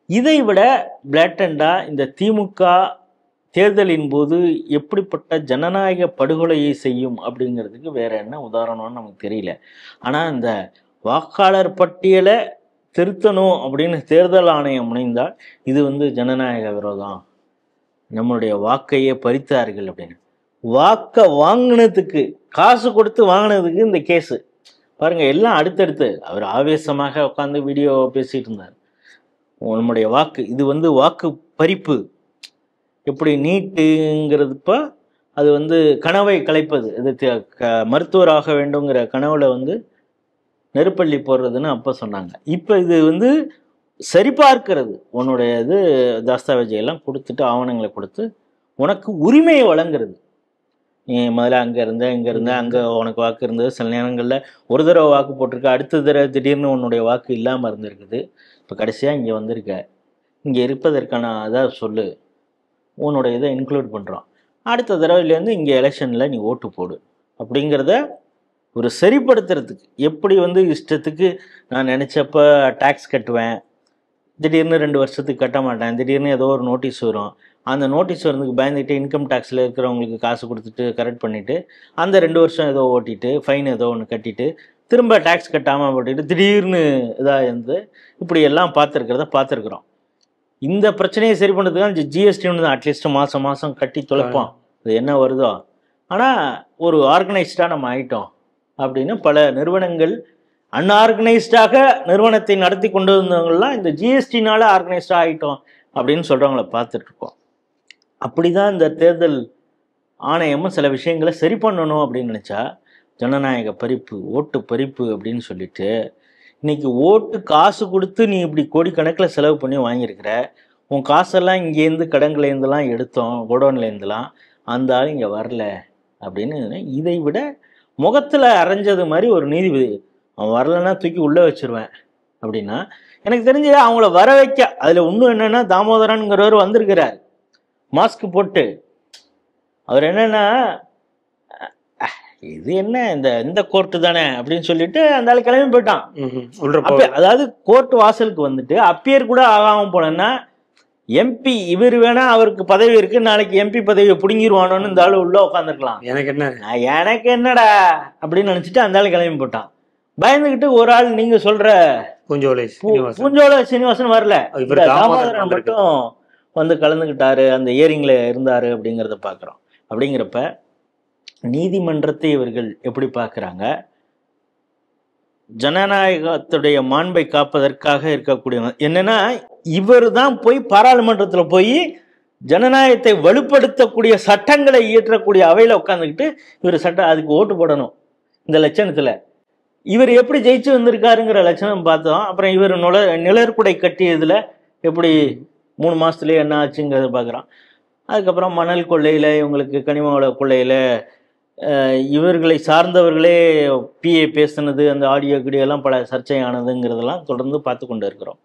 இதை விட பிளாட்டண்டாக இந்த திமுக தேர்தலின் போது எப்படிப்பட்ட ஜனநாயக படுகொலையை செய்யும் அப்படிங்கிறதுக்கு வேற என்ன உதாரணம்னு நமக்கு தெரியல. ஆனால் இந்த வாக்காளர் பட்டியலை திருத்தணும் அப்படின்னு தேர்தல் ஆணையம் முனைந்தால் இது ஜனநாயக விரோதம், நம்மளுடைய வாக்கையே பறித்தார்கள் அப்படின்னு. வாக்கை வாங்கினதுக்கு, காசு கொடுத்து வாங்கினதுக்கு இந்த கேஸு பாருங்க, எல்லாம் அடுத்தடுத்து. அவர் ஆவேசமாக உட்காந்து வீடியோ பேசிட்டு இருந்தார். நம்முடைய வாக்கு இது வாக்கு பறிப்பு. எப்படி நீட்டுங்கிறதுப்ப அது கனவை கலைப்பது, இது மருத்துவராக வேண்டுங்கிற கனவுல நெருப்பள்ளி போடுறதுன்னு அப்போ சொன்னாங்க. இப்போ இது சரிபார்க்கிறது, உன்னுடைய இது தஸ்தாவேஜெல்லாம் கொடுத்துட்டு ஆவணங்களை கொடுத்து உனக்கு உரிமையை வழங்குறது. நீ முதல்ல அங்கே இருந்த, இங்கே இருந்த, அங்கே உனக்கு வாக்கு இருந்தது, சில நேரங்களில் ஒரு தடவை வாக்கு போட்டிருக்க, அடுத்த தடவை திடீர்னு உன்னுடைய வாக்கு இல்லாமல் இருந்திருக்குது, இப்போ கடைசியாக இங்கே வந்திருக்க, இங்கே இருப்பதற்கான அதான் சொல்லு, உன்னோட இதை இன்க்ளூட் பண்ணுறோம், அடுத்த தடவையிலேருந்து இங்கே எலெக்ஷனில் நீ ஓட்டு போடு அப்படிங்கிறத ஒரு சரிப்படுத்துறதுக்கு. எப்படி இஷ்டத்துக்கு நான் நினச்சப்ப டேக்ஸ் கட்டுவேன், திடீர்னு 2 வருஷத்துக்கு கட்ட மாட்டேன், திடீர்னு ஏதோ ஒரு நோட்டீஸ் வரும், அந்த நோட்டீஸ் வரதுக்கு பயந்துக்கிட்டு இன்கம் டேக்ஸில் இருக்கிறவங்களுக்கு காசு கொடுத்துட்டு கரெக்ட் பண்ணிவிட்டு அந்த 2 வருஷம் ஏதோ ஓட்டிட்டு ஃபைன் ஏதோ ஒன்று கட்டிட்டு திரும்ப டேக்ஸ் கட்டாமல் போட்டுட்டு திடீர்னு இதாக இப்படியெல்லாம் பார்த்துருக்குறோம். இந்த பிரச்சனையை சரி பண்ணுறதுக்காக ஜிஎஸ்டி ஒன்று தான் அட்லீஸ்ட் மாதம் மாதம் கட்டி தொலைப்போம், அது என்ன வருதோ. ஆனால் ஒரு ஆர்கனைஸ்டாக நம்ம ஆகிட்டோம் அப்படின்னு பல நிறுவனங்கள் அன்ஆர்கனைஸ்டாக நிறுவனத்தை நடத்தி கொண்டு வந்தவங்கலாம் இந்த ஜிஎஸ்டினால ஆர்கனைஸ்டாக ஆகிட்டோம் அப்படின்னு சொல்கிறவங்கள பார்த்துட்ருக்கோம். அப்படி தான் இந்த தேர்தல் ஆணையமும் சில விஷயங்களை சரி பண்ணணும் அப்படின்னு நினச்சா ஜனநாயக பறிப்பு, ஓட்டு பறிப்பு அப்படின்னு சொல்லிட்டு இன்னைக்கு ஓட்டு காசு கொடுத்து நீ இப்படி கோடிக்கணக்கில் செலவு பண்ணி வாங்கியிருக்கிற, உன் காசெல்லாம் இங்கேருந்து கடன்லேருந்துலாம் எடுத்தோம், கோடவுன்லேருந்துலாம், அந்த ஆள் இங்கே வரல அப்படின்னு இதை விட முகத்தில் அரைஞ்சது மாதிரி ஒரு நீதிபதி, அவன் வரலன்னா தூக்கி உள்ளே வச்சிருவேன் அப்படின்னா எனக்கு தெரிஞ்சு அவங்கள வர வைக்க. அதில் இன்னும் என்னென்னா தாமோதரன்கிறவர் வந்திருக்கிறார் மாஸ்க் போட்டு. அவர் என்னன்னா இது என்ன இந்த கோர்ட்டு தானே அப்படின்னு சொல்லிட்டு அந்த ஆள் கிளம்பி போயிட்டான். அதாவது கோர்ட் வாசலுக்கு வந்துட்டு அப்பியர் கூட ஆகாம போனேன்னா எம்பி இவர் வேணா அவருக்கு பதவி இருக்கு, நாளைக்கு எம்பி பதவியை பிடுங்கிடுவானோன்னு இந்த ஆளு உள்ள உட்காந்துருக்கலாம். எனக்கு என்னடா அப்படின்னு நினைச்சிட்டு அந்த ஆள் கிளம்பி போட்டான். பயந்துகிட்டு ஒரு ஆள் நீங்க சொல்ற பூஞ்சோலை சீனிவாசன் வரல, தாமோதரன் மட்டும் கலந்துக்கிட்டாரு, அந்த இயரிங்ல இருந்தாரு அப்படிங்கிறத பாக்குறோம். அப்படிங்கிறப்ப நீதிமன்றத்தை இவர்கள் எப்படி பார்க்குறாங்க, ஜனநாயகத்துடைய மாண்பை காப்பதற்காக இருக்கக்கூடிய என்னன்னா இவர் தான் போய் பாராளுமன்றத்தில் போய் ஜனநாயகத்தை வலுப்படுத்தக்கூடிய சட்டங்களை இயற்றக்கூடிய அவையில் உட்காந்துக்கிட்டு இவர் சட்டம் அதுக்கு ஓட்டு போடணும். இந்த லட்சணத்தில் இவர் எப்படி ஜெயிச்சு வந்திருக்காருங்கிற லட்சணம் பார்த்தோம். அப்புறம் இவர் நிழற்குடை கட்டியதில் எப்படி 3 மாதத்துலேயே என்ன ஆச்சுங்கிறத பார்க்குறோம். அதுக்கப்புறம் மணல் கொள்ளையில், இவங்களுக்கு கனிம வள கொள்ளையில் இவர்களை சார்ந்தவர்களே பிஏ பேசுனது, அந்த ஆடியோ கிடியெல்லாம் பல சர்ச்சையானதுங்கிறதெல்லாம் தொடர்ந்து பார்த்து கொண்டு இருக்கிறோம்.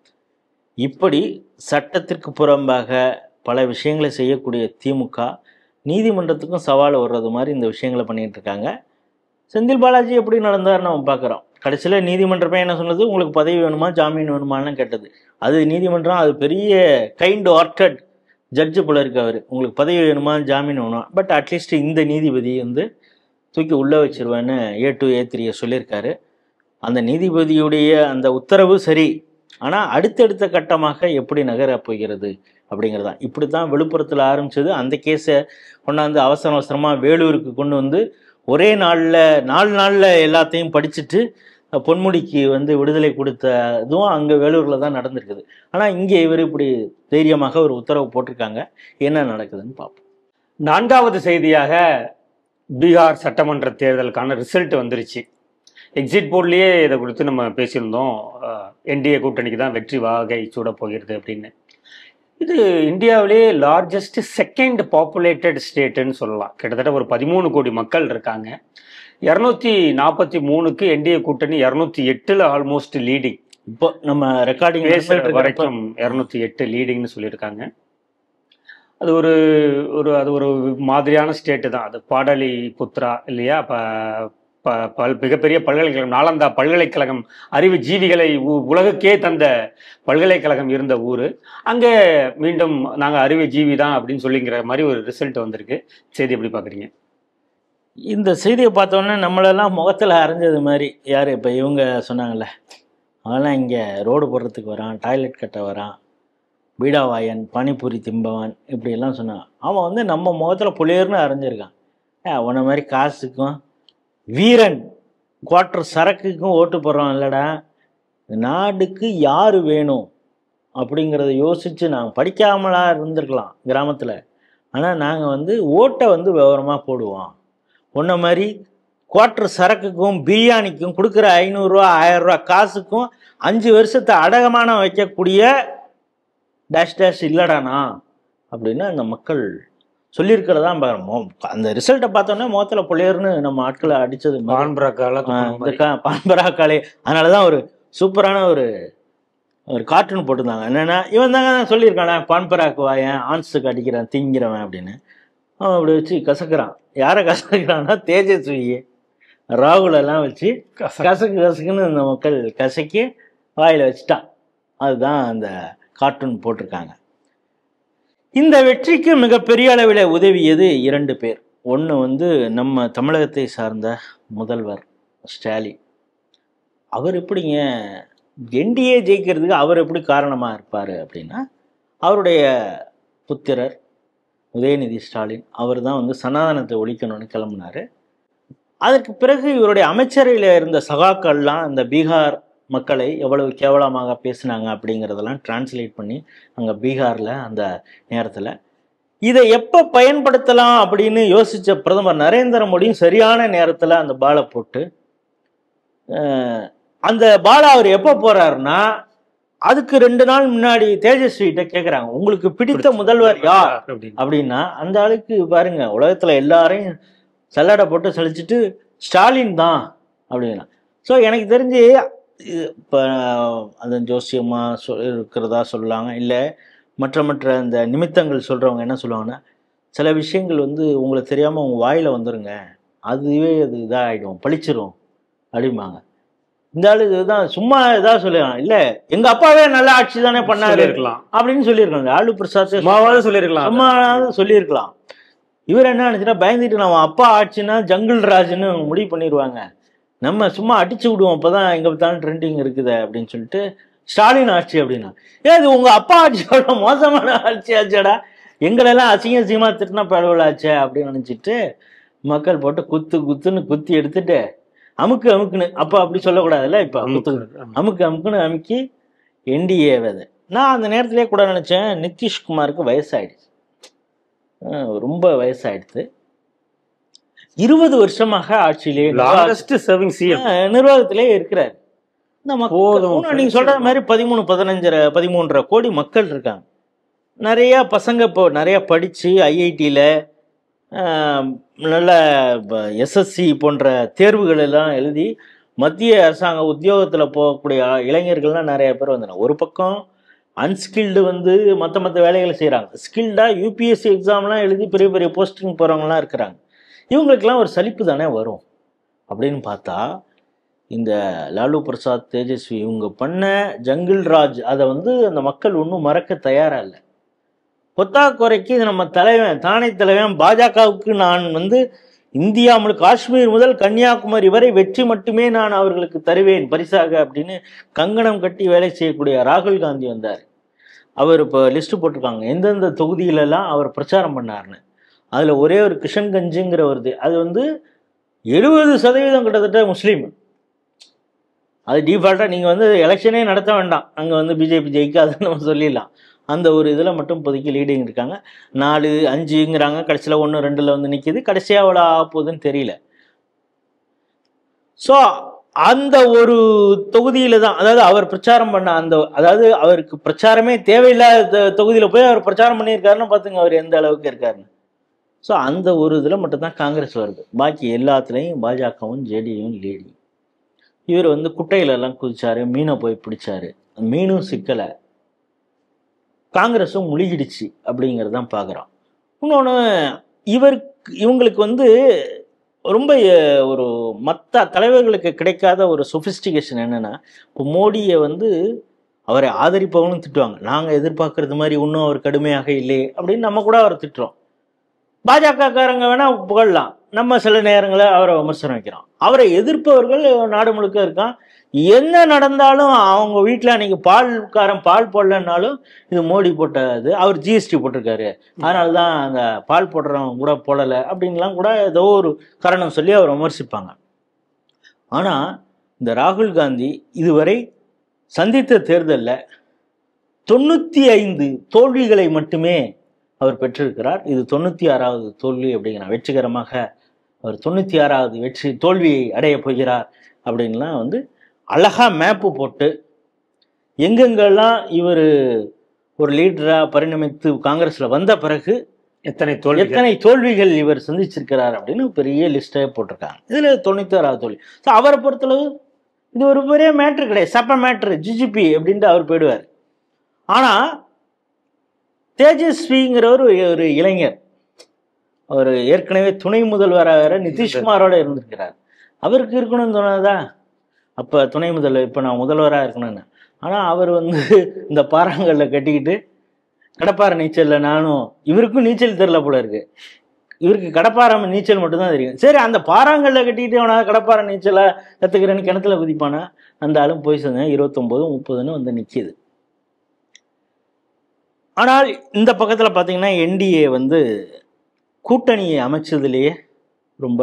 இப்படி சட்டத்திற்கு புறம்பாக பல விஷயங்களை செய்யக்கூடிய திமுக நீதிமன்றத்துக்கும் சவால் வர்றது மாதிரி இந்த விஷயங்களை பண்ணிகிட்டு இருக்காங்க. செந்தில் பாலாஜி எப்படி நடந்தார் நம்ம பார்க்குறோம். கடைசியில் நீதிமன்றமே என்ன சொன்னது, உங்களுக்கு பதவி வேணுமா ஜாமீன் வேணுமான்னு கேட்டது. அது நீதிமன்றம் அது பெரிய கைண்ட் ஹார்ட்டட் ஜட்ஜு போல இருக்கு அவர், உங்களுக்கு பதவி வேணுமா ஜாமீன் வேணுமா. பட் அட்லீஸ்ட் இந்த நீதிபதி தூக்கி உள்ளே வச்சிருவேன்னு A2 A3 சொல்லியிருக்காரு. அந்த நீதிபதியுடைய அந்த உத்தரவு சரி, ஆனால் அடுத்தடுத்த கட்டமாக எப்படி நகர போகிறது அப்படிங்கிறதான். இப்படி தான் விழுப்புரத்தில் ஆரம்பித்தது. அந்த கேஸை கொண்டாந்து அவசரமாக வேலூருக்கு கொண்டு வந்து ஒரே நாளில் 4 நாளில் எல்லாத்தையும் படிச்சுட்டு பொன்முடிக்கு வந்து விடுதலை கொடுத்த இதுவும் அங்கே வேலூரில் தான் நடந்திருக்குது. ஆனால் இங்கே இவர் இப்படி தைரியமாக ஒரு உத்தரவு போட்டிருக்காங்க. என்ன நடக்குதுன்னு பார்ப்போம். 4வது செய்தியாக பீகார் சட்டமன்ற தேர்தலுக்கான ரிசல்ட் வந்துருச்சு. எக்ஸிட் போர்ட்லேயே இதை குறித்து நம்ம பேசியிருந்தோம். என்டிஏ கூட்டணிக்கு தான் வெற்றி வாகை சூட போகிறது அப்படின்னு. இது இந்தியாவிலேயே லார்ஜஸ்ட் செகண்ட் பாப்புலேட்டட் ஸ்டேட்டுன்னு சொல்லலாம். கிட்டத்தட்ட ஒரு 13 கோடி மக்கள் இருக்காங்க. 243க்கு என்டிஏ கூட்டணி 208ல் ஆல்மோஸ்ட் லீடிங். இப்போ நம்ம ரெக்கார்டிங் வரைக்கும் 208 லீடிங்னு சொல்லியிருக்காங்க. அது ஒரு மாதிரியான ஸ்டேட்டு தான். அது பாடலி புத்ரா இல்லையா? மிகப்பெரிய பல்கலைக்கழகம், நாலந்தா பல்கலைக்கழகம், அறிவு ஜீவிகளை உலகுக்கே தந்த பல்கலைக்கழகம் இருந்த ஊர். அங்கே மீண்டும் நாங்கள் அறிவு ஜீவி தான் அப்படின்னு சொல்லிங்கிற மாதிரி ஒரு ரிசல்ட் வந்திருக்கு. செய்தி எப்படி பார்க்குறீங்க? இந்த செய்தியை பார்த்தோன்னே நம்மளெல்லாம் முகத்தில் அரைஞ்சது மாதிரி. யார் இப்போ இவங்க சொன்னாங்கல்ல, அவெல்லாம் இங்கே ரோடு போடுறதுக்கு வரான், டாய்லெட் கட்ட வரான், பீடாவாயன், பானிபூரி திம்பவன், இப்படியெல்லாம் சொன்னான். அவன் வந்து நம்ம முகத்தில் புளியர்னு அரைஞ்சிருக்கான். அவனை மாதிரி காசுக்கும் வீரன் குவார்டர் சரக்குக்கும் ஓட்டு போடுறோம் இல்லைடா. நாடுக்கு யார் வேணும் அப்படிங்கிறத யோசித்து நாங்கள் படிக்காமலாக இருந்திருக்கலாம் கிராமத்தில். ஆனால் நாங்கள் வந்து ஓட்டை வந்து விவரமாக போடுவோம். ஒன்றை மாதிரி குவார்டர் சரக்குக்கும் பிரியாணிக்கும் கொடுக்குற 500 ரூபா 1000 ரூபா காசுக்கும் 5 வருஷத்தை அடகமான வைக்கக்கூடிய டேஷ் டேஷ் இல்லடானா அப்படின்னு அந்த மக்கள் சொல்லியிருக்கிறதா. அந்த ரிசல்ட்டை பார்த்தோன்னே முகத்தில் புள்ளையர்னு நம்ம ஆட்களை அடித்தது பான்பராக்காலே. அதனால தான் ஒரு சூப்பரான ஒரு கார்ட்டூன் போட்டிருந்தாங்க. என்னென்னா, இவன் தாங்க தான் சொல்லியிருக்கானே பான்பராக்கு வாயன், ஆன்ஸுக்கு அடிக்கிறான், திங்கிறவன் அப்படின்னு. அவன் அப்படி வச்சு கசக்குறான். யாரை கசக்குறான்னா தேஜஸ்வியே, ராகுலெல்லாம் வச்சு கசக்குன்னு இந்த மக்கள் கசக்கி வாயில் வச்சுட்டான். அதுதான் அந்த கார்ட்டூன் போட்டிருக்காங்க. இந்த வெற்றிக்கு மிகப்பெரிய அளவில் உதவியது 2 பேர். ஒன்று வந்து நம்ம தமிழகத்தை சார்ந்த முதல்வர் ஸ்டாலின். அவர் எப்படிங்க என்டிஏ ஜெயிக்கிறதுக்கு அவர் எப்படி காரணமாக இருப்பார் அப்படின்னா, அவருடைய புத்திரர் உதயநிதி ஸ்டாலின் அவர் தான் வந்து சனாதனத்தை ஒழிக்கணும்னு கிளம்புனார். அதற்கு பிறகு இவருடைய அமைச்சரையில் இருந்த சகாக்கள்லாம் இந்த பீகார் மக்களை எவ்வளவு கேவலமாக பேசினாங்க அப்படிங்கிறதெல்லாம் டிரான்ஸ்லேட் பண்ணி அங்கே பீகாரில் அந்த நேரத்தில் இதை எப்போ பயன்படுத்தலாம் அப்படின்னு யோசித்த பிரதமர் நரேந்திர மோடியும் சரியான நேரத்தில் அந்த பாலை போட்டு, அந்த பாலை அவர் எப்போ போகிறாருன்னா, அதுக்கு 2 நாள் முன்னாடி தேஜஸ்விகிட்ட கேட்குறாங்க, உங்களுக்கு பிடித்த முதல்வர் யார் அப்படின்னா, அந்த ஆளுக்கு பாருங்க உலகத்தில் எல்லாரையும் சல்லடை போட்டு சலிச்சுட்டு ஸ்டாலின் தான் அப்படின்னா. ஸோ எனக்கு தெரிஞ்சு இப்போ அந்த ஜோசியமாக இருக்கிறதா சொல்லுவாங்க, இல்லை மற்ற இந்த நிமித்தங்கள் சொல்கிறவங்க என்ன சொல்லுவாங்கன்னா, சில விஷயங்கள் வந்து உங்களுக்கு தெரியாமல் உங்கள் வாயில் வந்துருங்க, அதுவே அது இதாகிடும், பழிச்சிரும் அப்படிம்பாங்க. இந்த ஆளு இதுதான் சும்மா இதாக சொல்லிடலாம். இல்லை எங்கள் அப்பாவே நல்ல ஆட்சி தானே பண்ணாரு இருக்கலாம் அப்படின்னு சொல்லியிருக்காங்க. லாலு பிரசாத் சும்மாவாவது சொல்லியிருக்கலாம், சும்மாவது சொல்லியிருக்கலாம். இவர் என்ன நினச்சுன்னா, பயந்துட்டு நம்ம அப்பா ஆட்சின்னா ஜங்கிள் ராஜ்னு முடிவு பண்ணிடுவாங்க, நம்ம சும்மா அடிச்சு விடுவோம், அப்போதான் எங்கே பார்த்தாலும் ட்ரெண்டிங் இருக்குது அப்படின்னு சொல்லிட்டு ஸ்டாலின் ஆட்சி அப்படின்னா, இது உங்கள் அப்பா ஆட்சியோட மோசமான ஆட்சி ஆச்சாடா, எங்களெல்லாம் அசிங்கமாக திட்டினா பரவலாச்சே அப்படின்னு நினச்சிட்டு மக்கள் போட்டு குத்துன்னு குத்தி எடுத்துட்டு அமுக்குன்னு, அப்போ அப்படி சொல்லக்கூடாதுல்ல, இப்போ அமுக்குன்னு அமுக்கி என்டிஏ அது. நான் அந்த நேரத்திலே கூட நினச்சேன், நிதிஷ்குமாருக்கு வயசாயிடுச்சு, ரொம்ப வயசாயிடுச்சு. 20 வருஷமாக ஆட்சியிலே நிர்வாகத்திலே இருக்கிறார். நீங்க சொல்ற மாதிரி 13 கோடி மக்கள் இருக்காங்க. நிறைய பசங்க இப்போ நிறைய படிச்சு ஐஐடியில் நல்ல எஸ்எஸ்சி போன்ற தேர்வுகள் எல்லாம் எழுதி மத்திய அரசாங்க உத்தியோகத்தில் போகக்கூடிய இளைஞர்கள்லாம் நிறைய பேர் வந்தாங்க. ஒரு பக்கம் அன்ஸ்கில்டு வந்து மற்ற வேலைகளை செய்கிறாங்க, ஸ்கில்டாக யூபிஎஸ்சி எக்ஸாம்லாம் எழுதி பெரிய பெரிய போஸ்டிங் போகிறவங்களாம் இருக்கிறாங்க. இவங்களுக்கெல்லாம் ஒரு சலிப்பு தானே வரும் அப்படின்னு பார்த்தா, இந்த லாலு பிரசாத், தேஜஸ்வி இவங்க பண்ண ஜங்கிள் ராஜ் அதை வந்து அந்த மக்கள் ஒன்றும் மறக்க தயாராக இல்லை. பொத்தாக்குறைக்கு நம்ம தானே தலைவன் பாஜகவுக்கு நான் வந்து இந்தியா காஷ்மீர் முதல் கன்னியாகுமரி வரை வெற்றி மட்டுமே நான் அவர்களுக்கு தருவேன் பரிசாக அப்படின்னு கங்கணம் கட்டி வேலை செய்யக்கூடிய ராகுல் காந்தி வந்தார். அவர் இப்போ லிஸ்ட்டு போட்டிருக்காங்க எந்தெந்த தொகுதியிலெல்லாம் அவர் பிரச்சாரம் பண்ணார்னு. அதில் ஒரே ஒரு கிஷன்கஞ்சுங்கிற வருது, அது வந்து 70% கிட்டத்தட்ட முஸ்லீம். அது டிஃபால்ட்டாக நீங்கள் வந்து எலெக்ஷனே நடத்த வேண்டாம், அங்கே வந்து பிஜேபி ஜெயிக்காதுன்னு நம்ம சொல்லிடலாம். அந்த ஒரு இதில் மட்டும் இப்போதைக்கு லீடிங் இருக்காங்க. 4, 5ங்கிறாங்க, கடைசியில் 1, 2ல் வந்து நிற்கிது. கடைசியாக அவ்வளோ ஆக போகுதுன்னு தெரியல. ஸோ அந்த ஒரு தொகுதியில் தான், அதாவது அவர் பிரச்சாரம் பண்ண அந்த, அதாவது அவருக்கு பிரச்சாரமே தேவையில்லாத தொகுதியில் போய் அவர் பிரச்சாரம் பண்ணியிருக்காருன்னு பார்த்துங்க அவர் எந்த அளவுக்கு இருக்காருன்னு. ஸோ அந்த ஒரு இதில் மட்டும்தான் காங்கிரஸ் வருது. பாக்கி எல்லாத்துலேயும் பாஜகவும் ஜேடியும் லீடிங். இவர் வந்து குட்டையிலெல்லாம் குதிச்சாரு, மீனை போய் பிடிச்சாரு, மீனும் சிக்கலை, காங்கிரஸும் முழுகிடுச்சு அப்படிங்கிறது தான் பார்க்குறோம். இன்னொன்று, இவங்களுக்கு வந்து ரொம்ப ஒரு மற்ற தலைவர்களுக்கு கிடைக்காத ஒரு சொஃபிஸ்டிகேஷன் என்னென்னா, இப்போ மோடியை வந்து அவரை ஆதரிப்பவங்களும் திட்டுவாங்க, நாங்கள் எதிர்பார்க்கறது மாதிரி இன்னும் அவர் கடுமையாக இல்லையே அப்படின்னு நம்ம கூட அவரை திட்டுறோம். பாஜகக்காரங்க வேணால் புகழலாம், நம்ம சில நேரங்களில் அவரை விமர்சனம் வைக்கிறோம். அவரை எதிர்ப்பவர்கள் நாடு முழுக்க இருக்கான். என்ன நடந்தாலும் அவங்க வீட்டில் அன்றைக்கி பால் போடலன்னாலும் இது மோடி போட்டது, அவர் ஜிஎஸ்டி போட்டிருக்காரு, அதனால தான் அந்த பால் போடுறவங்க கூட போடலை அப்படின்லாம் கூட ஏதோ ஒரு காரணம் சொல்லி அவர் விமர்சிப்பாங்க. ஆனால் இந்த ராகுல் காந்தி இதுவரை சந்தித்த தேர்தலில் 95 தோல்விகளை மட்டுமே அவர் பெற்றிருக்கிறார். இது 96வது தோல்வி அப்படிங்கிறார். வெற்றிகரமாக அவர் 96வது தோல்வியை அடைய போகிறார் அப்படின்லாம் வந்து அழகாக மேப்பு போட்டு எங்கெங்கெல்லாம் இவர் ஒரு லீடராக பரிணமித்து காங்கிரஸில் வந்த பிறகு எத்தனை தோல்விகள் இவர் சந்திச்சிருக்கிறார் அப்படின்னு பெரிய லிஸ்ட்டே போட்டிருக்காங்க. இதில் 96வது தோல்வி. ஸோ அவரை பொறுத்தளவு இது ஒரு பெரிய மேட்ரு கிடையாது, சப்ப மேட்ரு, ஜிஜிபி அப்படின்ட்டு அவர் போயிடுவார். ஆனால் தேஜஸ்விங்கிறவர் ஒரு இளைஞர், அவர் ஏற்கனவே துணை முதல்வராக நிதிஷ்குமாரோட இருந்திருக்கிறார். அவருக்கு இருக்கணும்னு தோணாதா? அப்போ துணை முதல்வர், இப்போ நான் முதல்வராக இருக்கணும்னு. ஆனால் அவர் வந்து இந்த பாறாங்கல்ல கட்டிக்கிட்டு கடப்பாறை நீச்சலில், நானும் இவருக்கும் நீச்சல் தெரில போல இருக்கு, இவருக்கு கடப்பாறை நீச்சல் மட்டும்தான் தெரியும். சரி, அந்த பாறாங்கல்ல கட்டிக்கிட்டு அவனா கடப்பாறை நீச்சலை கற்றுக்கிறேன்னு கிணத்துல குதிப்பானா? அந்த ஆளும் போய் சொன்ன 29, 30ன்னு வந்து நிற்கிது. ஆனால் இந்த பக்கத்தில் பார்த்தீங்கன்னா என்டிஏ வந்து கூட்டணியை அமைச்சதுலேயே ரொம்ப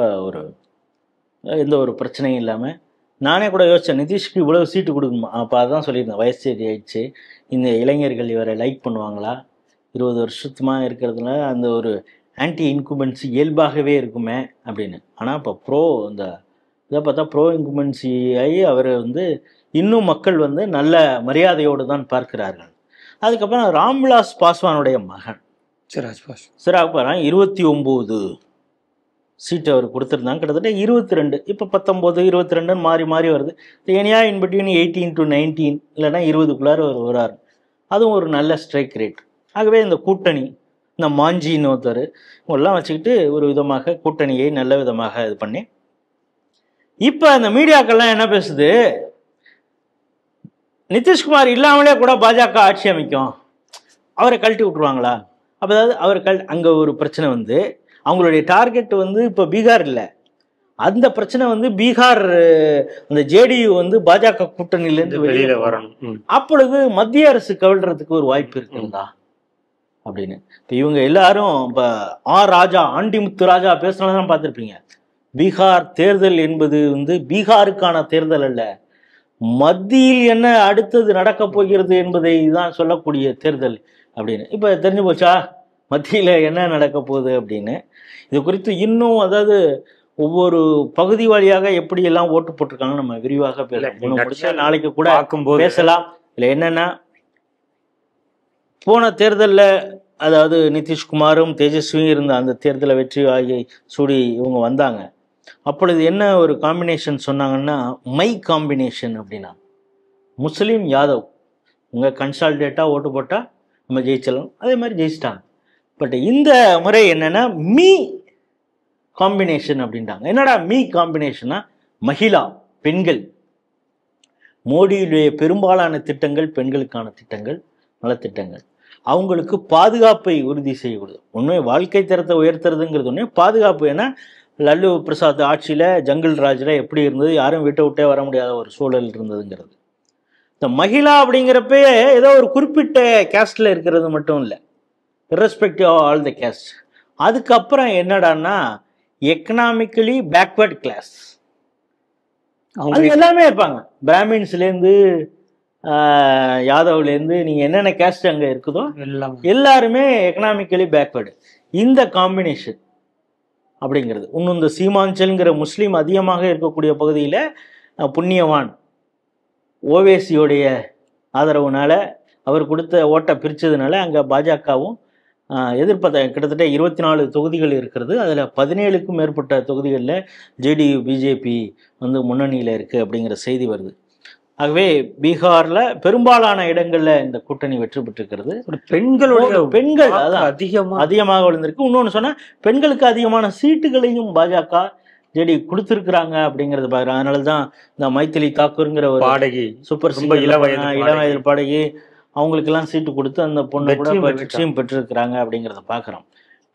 எந்த ஒரு பிரச்சனையும் இல்லாமல், நானே கூட யோசித்தேன் நிதிஷ்க்கு இவ்வளவு சீட்டு கொடுக்கணுமா. அப்போ அதான் சொல்லியிருந்தேன், வயசு சரி ஆயிடுச்சு, இந்த இளைஞர்கள் இவரை லைக் பண்ணுவாங்களா, 20 வருஷத்துமாக இருக்கிறதுனால அந்த ஒரு ஆன்டி இன்குமென்சி இயல்பாகவே இருக்குமே அப்படின்னு. ஆனால் இப்போ இதை பார்த்தா ப்ரோ இன்குமென்சி ஆகி அவர் வந்து இன்னும் மக்கள் வந்து நல்ல மரியாதையோடு தான் பார்க்கிறார்கள். அதுக்கப்புறம் ராம்விலாஸ் பாஸ்வானுடைய மகன் சிராக் பாஸ்வான் 29 சீட்டு அவர் கொடுத்துருந்தாங்க, கிட்டத்தட்ட 22, இப்போ 19, 22 மாறி மாறி வருது. ஏனியா இன் பிட்வீன் 18 to 19 இல்லைன்னா 20க்குள்ளார அவர் வராரு. அதுவும் ஒரு நல்ல ஸ்ட்ரைக் ரேட். ஆகவே இந்த கூட்டணி, இந்த மாஞ்சின்னு ஒருத்தர், இவங்கெல்லாம் வச்சுக்கிட்டு ஒரு விதமாக கூட்டணியை நல்ல விதமாக இது பண்ணி, இப்போ அந்த மீடியாக்கள்லாம் என்ன பேசுது, நிதிஷ்குமார் இல்லாமலே கூட பாஜக ஆட்சி அமைக்கும், அவரை கழட்டி விட்டுருவாங்களா? அப்போ அதாவது அவர் அங்கே ஒரு பிரச்சனை வந்து அவங்களுடைய டார்கெட் வந்து இப்போ பீகார் இல்லை, அந்த பிரச்சனை வந்து பீகார் அந்த ஜேடியு வந்து பாஜக கூட்டணியிலேருந்து வெளியில வரணும், அப்பொழுது மத்திய அரசு கவிழ்றதுக்கு ஒரு வாய்ப்பு இருக்குங்களா அப்படின்னு. இப்போ இவங்க எல்லாரும் இப்போ ராஜா, ஆண்டிமுத்து ராஜா பேசுனதான் பார்த்துருப்பீங்க. பீகார் தேர்தல் என்பது வந்து பீகாருக்கான தேர்தல் அல்ல, மத்தியில் என்ன அடுத்தது நடக்க போகிறது என்பதை தான் சொல்லக்கூடிய தேர்தல் அப்படின்னு. இப்போ தெரிஞ்சு போச்சா மத்தியில் என்ன நடக்க போகுது அப்படின்னு. இது குறித்து இன்னும், அதாவது ஒவ்வொரு பகுதி வாரியாக எப்படியெல்லாம் ஓட்டு போட்டிருக்காங்க நம்ம விரிவாக பேசலாம், நாளைக்கு கூட பேசலாம். இல்லை என்னன்னா, போன தேர்தலில் அதாவது நிதிஷ்குமாரும் தேஜஸ்வியும் இருந்த அந்த தேர்தலை வெற்றி ஆகி சூடி இவங்க வந்தாங்க. அப்பொழுது என்ன ஒரு காம்பினேஷன் சொன்னாங்கன்னா, மை காம்பினேஷன் அப்படின்னா, முஸ்லீம் யாதவ் உங்கள் கன்சால்டேட்டாக ஓட்டு போட்டால் நம்ம ஜெயிச்சலாம், அதே மாதிரி ஜெயிச்சிட்டாங்க. பட் இந்த முறை என்னன்னா மீ காம்பினேஷன் அப்படின்ட்டாங்க. என்னடா மீ காம்பினேஷனா? மகிழா, பெண்கள். மோடியுடைய பெரும்பாலான திட்டங்கள் பெண்களுக்கான திட்டங்கள், நலத்திட்டங்கள். அவங்களுக்கு பாதுகாப்பை உறுதி செய்யக்கூடாது. உண்மை வாழ்க்கை தரத்தை உயர்த்துறதுங்கிறது ஒன்றே, பாதுகாப்பு. ஏன்னா லல்லு பிரசாத் ஆட்சியில் ஜங்கிள் ராஜில் எப்படி இருந்தது, யாரும் வீட்டை விட்டே வர முடியாத ஒரு சூழல் இருந்ததுங்கிறது. இந்த மகிழா அப்படிங்கிறப்ப ஏதோ ஒரு குறிப்பிட்ட கேஸ்டில் இருக்கிறது மட்டும் இல்லை, irrespective of all the caste. அதுக்கப்புறம் என்னடான்னா எக்கனாமிக்கலி பேக்வர்ட் கிளாஸ். அவங்க அது எல்லாமே இருப்பாங்க. பிராமின்ஸ்லேருந்து யாதவ்லேருந்து நீங்கள் என்னென்ன கேஸ்ட் அங்கே இருக்குதோ எல்லாம் எல்லாருமே எக்கனாமிக்கலி பேக்வர்டு. இந்த காம்பினேஷன் அப்படிங்கிறது இன்னும் இந்த சீமாஞ்சல்ங்கிற முஸ்லீம் அதிகமாக இருக்கக்கூடிய பகுதியில் புண்ணியவான் ஓவேசியோடைய ஆதரவுனால அவர் கொடுத்த ஓட்டை பிரித்ததுனால அங்கே பாஜகவும் எதிர்ப்பத கிட்டத்தட்ட 24 தொகுதிகள் இருக்கிறது. அதில் 17க்கும் மேற்பட்ட தொகுதிகளில் ஜேடியு பிஜேபி வந்து முன்னணியில் இருக்குது அப்படிங்கிற செய்தி வருது. ஆகவே பீகாரில் பெரும்பாலான இடங்களில் இந்த கூட்டணி வெற்றி பெற்றிருக்கிறது. பெண்கள் அதான் அதிகமாக விழுந்திருக்கு. இன்னொன்று சொன்னால் பெண்களுக்கு அதிகமான சீட்டுகளையும் பாஜக ஜேடி கொடுத்துருக்குறாங்க அப்படிங்கிறது பார்க்குறாங்க. அதனால தான் இந்த மைத்திலி தாக்கூருங்கிற ஒரு பாடகி சூப்பர் இளம் வயது பாடகி அவங்களுக்கெல்லாம் சீட்டு கொடுத்து அந்த பொண்ணு கூட வெற்றியும் பெற்றிருக்கிறாங்க அப்படிங்கிறத பார்க்குறோம்.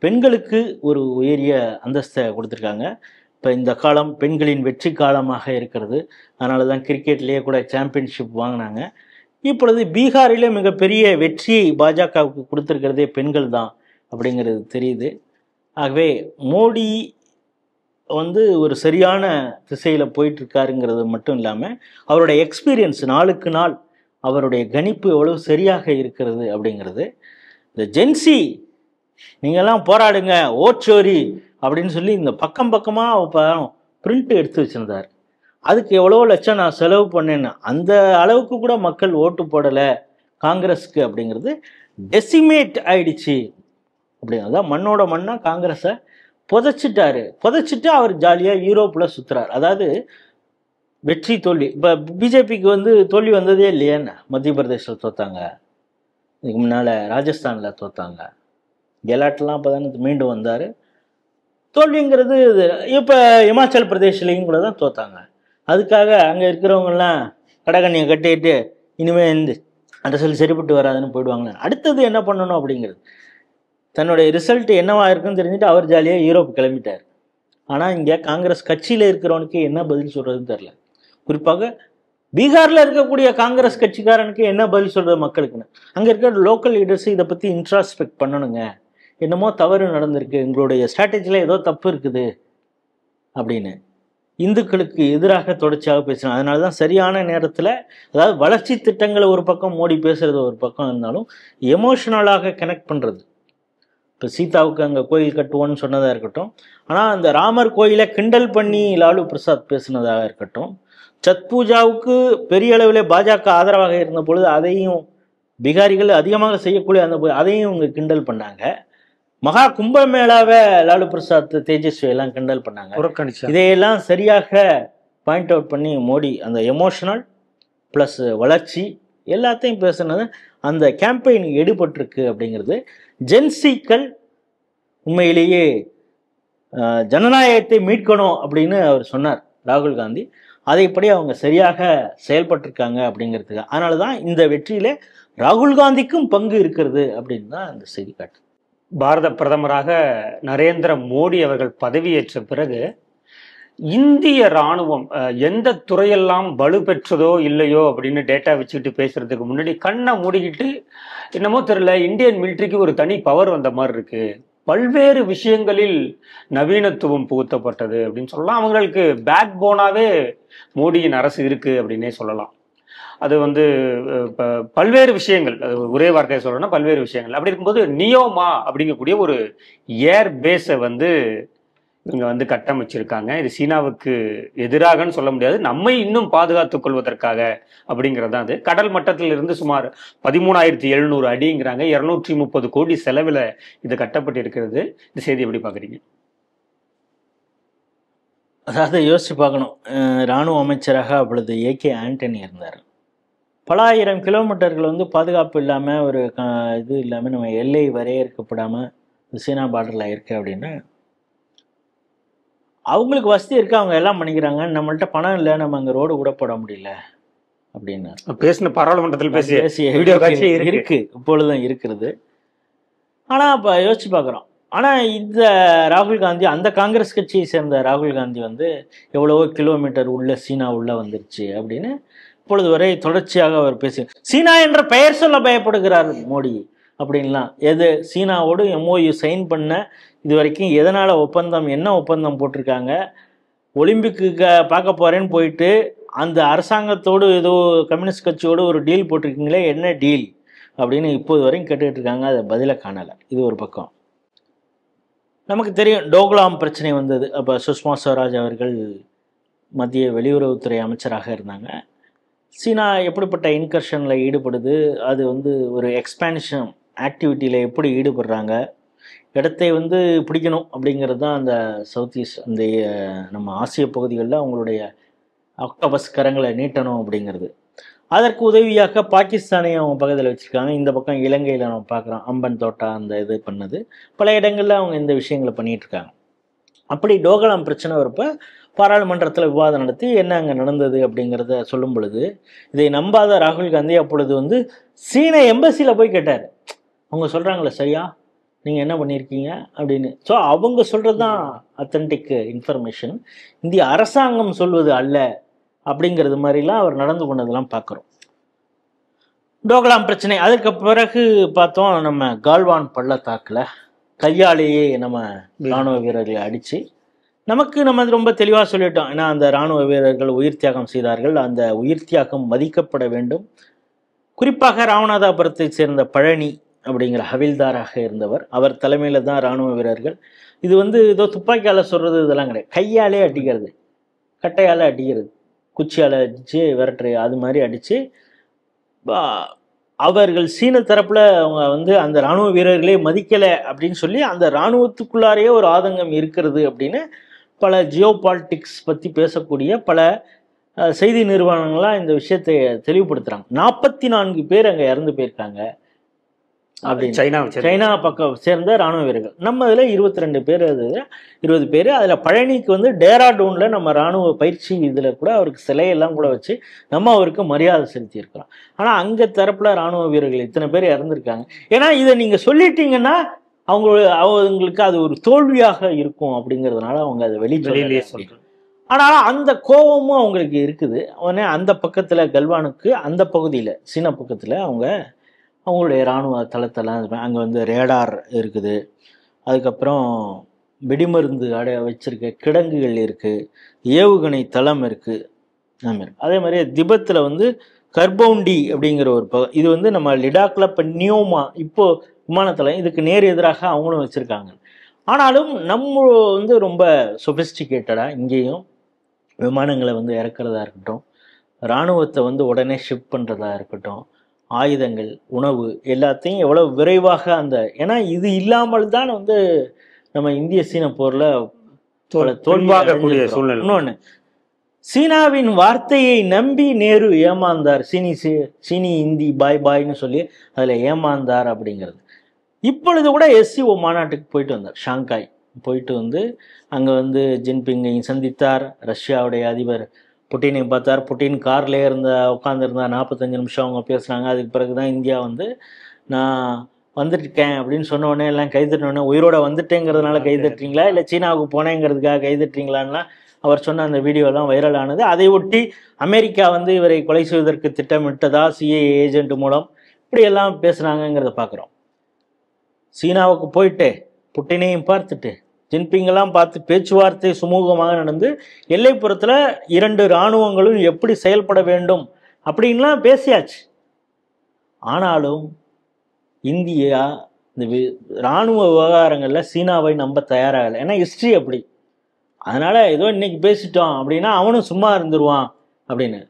பெண்களுக்கு ஒரு உயரிய அந்தஸ்தை கொடுத்துருக்காங்க. இப்போ இந்த காலம் பெண்களின் வெற்றி காலமாக இருக்கிறது. அதனால தான் கிரிக்கெட்லேயே கூட சாம்பியன்ஷிப் வாங்கினாங்க. இப்பொழுது பீகாரிலே மிகப்பெரிய வெற்றியை பாஜகவுக்கு கொடுத்துருக்கிறதே பெண்கள் தான் அப்படிங்கிறது தெரியுது. ஆகவே மோடி வந்து ஒரு சரியான திசையில் போயிட்டுருக்காருங்கிறது மட்டும் இல்லாமல் அவருடைய எக்ஸ்பீரியன்ஸ் நாளுக்கு நாள் அவருடைய கணிப்பு எவ்வளவு சரியாக இருக்கிறது அப்படிங்கிறது. இந்த ஜென்சி நீங்கள்லாம் போராடுங்க ஓட்சோரி அப்படின்னு சொல்லி இந்த பக்கமாக இப்போ பிரிண்ட் எடுத்து வச்சுருந்தார். அதுக்கு எவ்வளோ லட்சம் நான் செலவு பண்ணேன்னு அந்த அளவுக்கு கூட மக்கள் ஓட்டு போடலை காங்கிரஸுக்கு அப்படிங்கிறது டெசிமேட் ஆயிடுச்சு. அப்படிங்கிறத மண்ணோட மண்ணாக காங்கிரஸை புதைச்சிட்டு அவர் ஜாலியாக யூரோப்பில் சுற்றுறார். அதாவது வெற்றி தோல்வி. இப்போ பிஜேபிக்கு வந்து தோல்வி வந்ததே இல்லையான்னு மத்திய பிரதேசில் தோத்தாங்க, இதுக்கு முன்னால் ராஜஸ்தானில் தோத்தாங்க, கெலாட்லாம் இப்போ தானே மீண்டும் வந்தார். தோல்விங்கிறது இப்போ இமாச்சல் பிரதேஷ்லேயும் கூட தான் தோத்தாங்க. அதுக்காக அங்கே இருக்கிறவங்கெல்லாம் கடகண்ணியை கட்டிட்டு இனிமேல் இந்த அரசியல் சரிப்பட்டு வராதுன்னு போயிடுவாங்களே. அடுத்தது என்ன பண்ணணும் அப்படிங்கிறது தன்னுடைய ரிசல்ட் என்னவா இருக்குன்னு தெரிஞ்சுட்டு அவர் ஜாலியாக யூரோப் கிளம்பிட்டார். ஆனால் இங்கே காங்கிரஸ் கட்சியில் இருக்கிறவனுக்கு என்ன பதில் சொல்கிறதுன்னு தெரில. குறிப்பாக பீகாரில் இருக்கக்கூடிய காங்கிரஸ் கட்சிக்காரனுக்கு என்ன பதில் சொல்கிறது மக்களுக்குன்னு. அங்கே இருக்கிற லோக்கல் லீடர்ஸ் இதை பற்றி இன்ட்ராஸ்பெக்ட் பண்ணணுங்க. என்னமோ தவறு நடந்திருக்கு, எங்களுடைய ஸ்ட்ராட்டஜியில் ஏதோ தப்பு இருக்குது அப்படின்னு இந்துக்களுக்கு எதிராக தொடர்ச்சியாக பேசுகிறாங்க. அதனால தான் சரியான நேரத்தில், அதாவது வளர்ச்சி திட்டங்களை ஒரு பக்கம் மோடி பேசுகிறது ஒரு பக்கம் இருந்தாலும் எமோஷனலாக கனெக்ட் பண்ணுறது. இப்போ சீதாவுக்கு அங்கே கோயில் கட்டுவோன்னு சொன்னதாக இருக்கட்டும், ஆனால் அந்த ராமர் கோயிலை கிண்டல் பண்ணி லாலு பிரசாத் பேசுனதாக இருக்கட்டும், சத் பூஜாவுக்கு பெரிய அளவில் பாஜக ஆதரவாக இருந்த பொழுது அதையும் பீகாரிகள் அதிகமாக செய்யக்கூடிய அந்த அதையும் இவங்க கிண்டல் பண்ணாங்க. மகா கும்பமேளாவை லாலு பிரசாத் தேஜஸ்வி எல்லாம் கிண்டல் பண்ணாங்க. இதையெல்லாம் சரியாக பாயிண்ட் அவுட் பண்ணி மோடி அந்த எமோஷனல் ப்ளஸ் வளர்ச்சி எல்லாத்தையும் பேசுனது அந்த கேம்பெயின் எடுபட்டிருக்கு அப்படிங்கிறது. ஜென்சிக்கள் உண்மையிலேயே ஜனநாயகத்தை மீட்கணும் அப்படின்னு அவர் சொன்னார் ராகுல் காந்தி. அதைப்படி அவங்க சரியாக செயல்பட்டிருக்காங்க அப்படிங்கிறதுக்கு. அதனால தான் இந்த வெற்றியில ராகுல் காந்திக்கும் பங்கு இருக்கிறது அப்படின்னு தான் அந்த செய்தி காட்டு. பாரத பிரதமராக நரேந்திர மோடி அவர்கள் பதவியேற்ற பிறகு இந்திய ராணுவம் எந்த துறையெல்லாம் வலு பெற்றதோ இல்லையோ அப்படின்னு டேட்டா வச்சுக்கிட்டு பேசுறதுக்கு முன்னாடி கண்ணை மூடிக்கிட்டு என்னமோ தெரியல இந்தியன் மிலிட்ரிக்கு ஒரு தனி பவர் வந்த மாதிரி இருக்கு, பல்வேறு விஷயங்களில் நவீனத்துவம் புகுத்தப்பட்டது அப்படின்னு சொல்லலாம். அவங்களுக்கு பேக் போனாவே மோடியின் அரசு இருக்கு அப்படின்னே சொல்லலாம். அது வந்து பல்வேறு விஷயங்கள், ஒரே வார்த்தையை சொல்லணும்னா பல்வேறு விஷயங்கள். அப்படி இருக்கும்போது நியோமா அப்படிங்கக்கூடிய ஒரு ஏர் பேஸை வந்து இவங்க வந்து கட்டமைச்சிருக்காங்க. இது சீனாவுக்கு எதிராகன்னு சொல்ல முடியாது, நம்மை இன்னும் பாதுகாத்துக் கொள்வதற்காக அப்படிங்கிறது தான். அது கடல் மட்டத்தில் இருந்து சுமார் 13,700 அடிங்கிறாங்க. 230 கோடி செலவில் இது கட்டப்பட்டு இருக்கிறது. இந்த செய்தி எப்படி பார்க்குறீங்க? அதாவது யோசிச்சு பார்க்கணும். இராணுவ அமைச்சராக அப்பொழுது ஏகே ஆண்டனி இருந்தார். பல ஆயிரம் கிலோமீட்டர்கள் வந்து பாதுகாப்பு இல்லாமல் ஒரு இது இல்லாமல் நம்ம எல்லை வரையறுக்கப்படாமல் சீனா பார்டரில் இருக்கு அப்படின்னா அவங்களுக்கு வசதி இருக்கு, அவங்க எல்லாம் பண்ணிக்கிறாங்க. நம்மள்ட்ட பணம் இல்லை, நம்ம அங்கே ரோடு கூட போட முடியல அப்படின்னு பேசின பாராளுமன்றத்தில் பேசிய வீடியோ காட்சி இருக்கு, இப்பொழுதும் இருக்கிறது. ஆனால் இப்போ யோசிச்சு பார்க்குறோம். ஆனால் இந்த ராகுல் காந்தி, அந்த காங்கிரஸ் கட்சியை சேர்ந்த ராகுல் காந்தி வந்து எவ்வளவோ கிலோமீட்டர் உள்ள சீனா உள்ள வந்துருச்சு அப்படின்னு இப்பொழுது வரை தொடர்ச்சியாக அவர் பேசி சீனா என்ற பெயர் சொல்ல பயப்படுகிறார் மோடி அப்படின்லாம் எது சீனாவோடு எம்ஓயு சைன் பண்ண இது வரைக்கும் எதனால் ஒப்பந்தம் என்ன ஒப்பந்தம் போட்டிருக்காங்க, ஒலிம்பிக்கு பார்க்க போகிறேன்னு போயிட்டு அந்த அரசாங்கத்தோடு ஏதோ கம்யூனிஸ்ட் கட்சியோடு ஒரு டீல் போட்டிருக்கீங்களே, என்ன டீல் அப்படின்னு இப்போது வரையும் கேட்டுக்கிட்டு இருக்காங்க. அதை பதிலை காணலை. இது ஒரு பக்கம். நமக்கு தெரியும் டோக்லாம் பிரச்சனை வந்தது. அப்போ சுஷ்மா ஸ்வராஜ் அவர்கள் மத்திய வெளியுறவுத்துறை அமைச்சராக இருந்தாங்க. சீனா எப்படிப்பட்ட இன்கர்ஷனில் ஈடுபடுது, அது வந்து ஒரு எக்ஸ்பேன்ஷன் ஆக்டிவிட்டியில் எப்படி ஈடுபடுறாங்க, இடத்தை வந்து பிடிக்கணும் அப்படிங்கிறது தான் அந்த சவுத் ஈஸ்ட் அந்த நம்ம ஆசிய பகுதிகளில் அவங்களுடைய ஆக்டோபஸ் கரங்களை நீட்டணும் அப்படிங்கிறது. அதற்கு உதவியாக பாகிஸ்தானையும் அவங்க பக்கத்தில் வச்சுருக்காங்க. இந்த பக்கம் இலங்கையில் நம்ம பார்க்குறோம் அம்பன் தோட்டா அந்த இது பண்ணது. பல இடங்களில் அவங்க இந்த விஷயங்களை பண்ணிகிட்ருக்காங்க. அப்படி டோகலாம் பிரச்சனை வரப்போ பாராளுமன்றத்தில் விவாதம் நடத்தி என்ன அங்கே நடந்தது அப்படிங்கிறத சொல்லும் பொழுது இதை நம்பாத ராகுல் காந்தி அப்பொழுது வந்து சீன எம்பசியில் போய் கேட்டார். அவங்க சொல்கிறாங்களே சரியா நீங்கள் என்ன பண்ணியிருக்கீங்க அப்படின்னு. ஸோ அவங்க சொல்கிறது தான் அத்தன்டிக் இன்ஃபர்மேஷன், இந்திய அரசாங்கம் சொல்வது அல்ல அப்படிங்கிறது மாதிரிலாம் அவர் நடந்து கொண்டதெல்லாம் பார்க்குறோம். டோகலாம் பிரச்சனை அதுக்கு பிறகு பார்த்தோம், நம்ம கால்வான் பள்ளத்தாக்கில் கையாலேயே நம்ம இராணுவ வீரர்களை அடித்து நம்ம ரொம்ப தெளிவாக சொல்லிட்டோம். ஏன்னா அந்த இராணுவ வீரர்கள் உயிர் தியாகம் செய்தார்கள், அந்த உயிர் தியாகம் மதிக்கப்பட வேண்டும். குறிப்பாக ராமநாதபுரத்தை சேர்ந்த பழனி அப்படிங்கிற ஹவில்தாராக இருந்தவர், அவர் தலைமையில் தான் இராணுவ வீரர்கள். இது வந்து ஏதோ துப்பாக்கியால் சொல்கிறது இதெல்லாம் கிடையாது, கையாலே அடிக்கிறது, கட்டையால் அடிக்கிறது, குச்சியால் அடித்து விரட்டுறது, அது மாதிரி அடித்து அவர்கள் சீன தரப்பில் அவங்க வந்து அந்த இராணுவ வீரர்களே மதிக்கலை அப்படின்னு சொல்லி அந்த இராணுவத்துக்குள்ளாரையே ஒரு ஆதங்கம் இருக்கிறது அப்படின்னு பல ஜியோ பாலிட்டிக்ஸ் பற்றி பேசக்கூடிய பல செய்தி நிறுவனங்கள்லாம் இந்த விஷயத்தை தெளிவுபடுத்துகிறாங்க. 44 பேர் அங்கே இறந்து போயிருக்காங்க அப்படின்னு சைனா பக்கம் சேர்ந்த இராணுவ வீரர்கள். நம்ம இதில் 22 பேர், அது 20 பேர். அதில் பழனிக்கு வந்து டேராடூனில் நம்ம இராணுவ பயிற்சி இதில் கூட அவருக்கு சிலையெல்லாம் கூட வச்சு நம்ம அவருக்கு மரியாதை செலுத்தியிருக்கிறோம். ஆனால் அங்கே தரப்பில் இராணுவ வீரர்கள் இத்தனை பேர் இறந்துருக்காங்க. ஏன்னா இதை நீங்கள் சொல்லிட்டீங்கன்னா அவங்களுக்கு அது ஒரு தோல்வியாக இருக்கும் அப்படிங்கிறதுனால அவங்க அதை வெளியிலேயே சொல்கிறாங்க. ஆனால் அந்த கோபமும் அவங்களுக்கு இருக்குது. உடனே அந்த பக்கத்தில் கல்வானுக்கு அந்த பகுதியில் சீனா பக்கத்தில் அவங்களுடைய இராணுவ தளத்தெல்லாம் அங்கே வந்து ரேடார் இருக்குது, அதுக்கப்புறம் வெடிமருந்து வச்சிருக்க கிடங்குகள் இருக்குது, ஏவுகணை தளம் இருக்குது. அதே மாதிரி திபெத்தில் வந்து கர்பவுண்டி அப்படிங்கிற ஒரு இது வந்து நம்ம லிடாக்கில் இப்போ நியோமா இப்போது விமானத்தளம் இதுக்கு நேர் எதிராக அவங்களும் வச்சுருக்காங்க. ஆனாலும் நம்ம வந்து ரொம்ப சொபிஸ்டிகேட்டடாக இங்கேயும் விமானங்களை வந்து இறக்குறதா இருக்கட்டும், இராணுவத்தை வந்து உடனே ஷிப் பண்ணுறதா இருக்கட்டும், ஆயுதங்கள், உணவு எல்லாத்தையும் எவ்வளோ விரைவாக ஏன்னா இது இல்லாமல் தான் வந்து நம்ம இந்திய சீன போரில் தோல்வியாகக்கூடிய சூழ்நிலை. இன்னொன்று, சீனாவின் வார்த்தையை நம்பி நேரு ஏமாந்தார், சீனி இந்தி பாய் பாய்னு சொல்லி அதில் ஏமாந்தார் அப்படிங்கிறது. இப்பொழுது கூட எஸ்சிஓ மாநாட்டுக்கு போயிட்டு வந்தார், ஷாங்காய் போயிட்டு வந்து அங்கே வந்து ஜின்பிங்கை சந்தித்தார், ரஷ்யாவுடைய அதிபர் புட்டினை பார்த்தார். புட்டின் கார்லேயே உட்காந்துருந்தா 45 நிமிஷம் அவங்க பேசுனாங்க. அதுக்கு பிறகு தான் இந்தியா வந்து நான் வந்துட்டுருக்கேன் அப்படின்னு சொன்ன உடனே எல்லாம் கைதட்டினோடனே உயிரோட வந்துட்டேங்கிறதுனால கைதட்டுறீங்களா இல்லை சீனாவுக்கு போனேங்கிறதுக்காக கைதட்டுறீங்களான்லாம் அவர் சொன்ன அந்த வீடியோலாம் வைரல் ஆனது. அதை ஒட்டி அமெரிக்கா வந்து இவரை கொலை செய்வதற்கு திட்டமிட்டதா சிஐஏ ஏஜென்ட் மூலம் இப்படியெல்லாம் பேசுனாங்கிறத பார்க்குறோம். சீனாவுக்கு போயிட்டு புட்டினையும் பார்த்துட்டு ஜின்பிங்கெல்லாம் பார்த்து பேச்சுவார்த்தை சுமூகமாக நடந்து எல்லைப்புறத்தில் 2 இராணுவங்களும் எப்படி செயல்பட வேண்டும் அப்படின்லாம் பேசியாச்சு. ஆனாலும் இந்தியா இந்த இராணுவ விவகாரங்களில் சீனாவை நம்ப தயாராகலை. ஏன்னா ஹிஸ்ட்ரி அப்படி. அதனால் ஏதோ இன்னைக்கு பேசிட்டோம் அப்படின்னா அவனும் சும்மா இருந்துருவான் அப்படின்னு.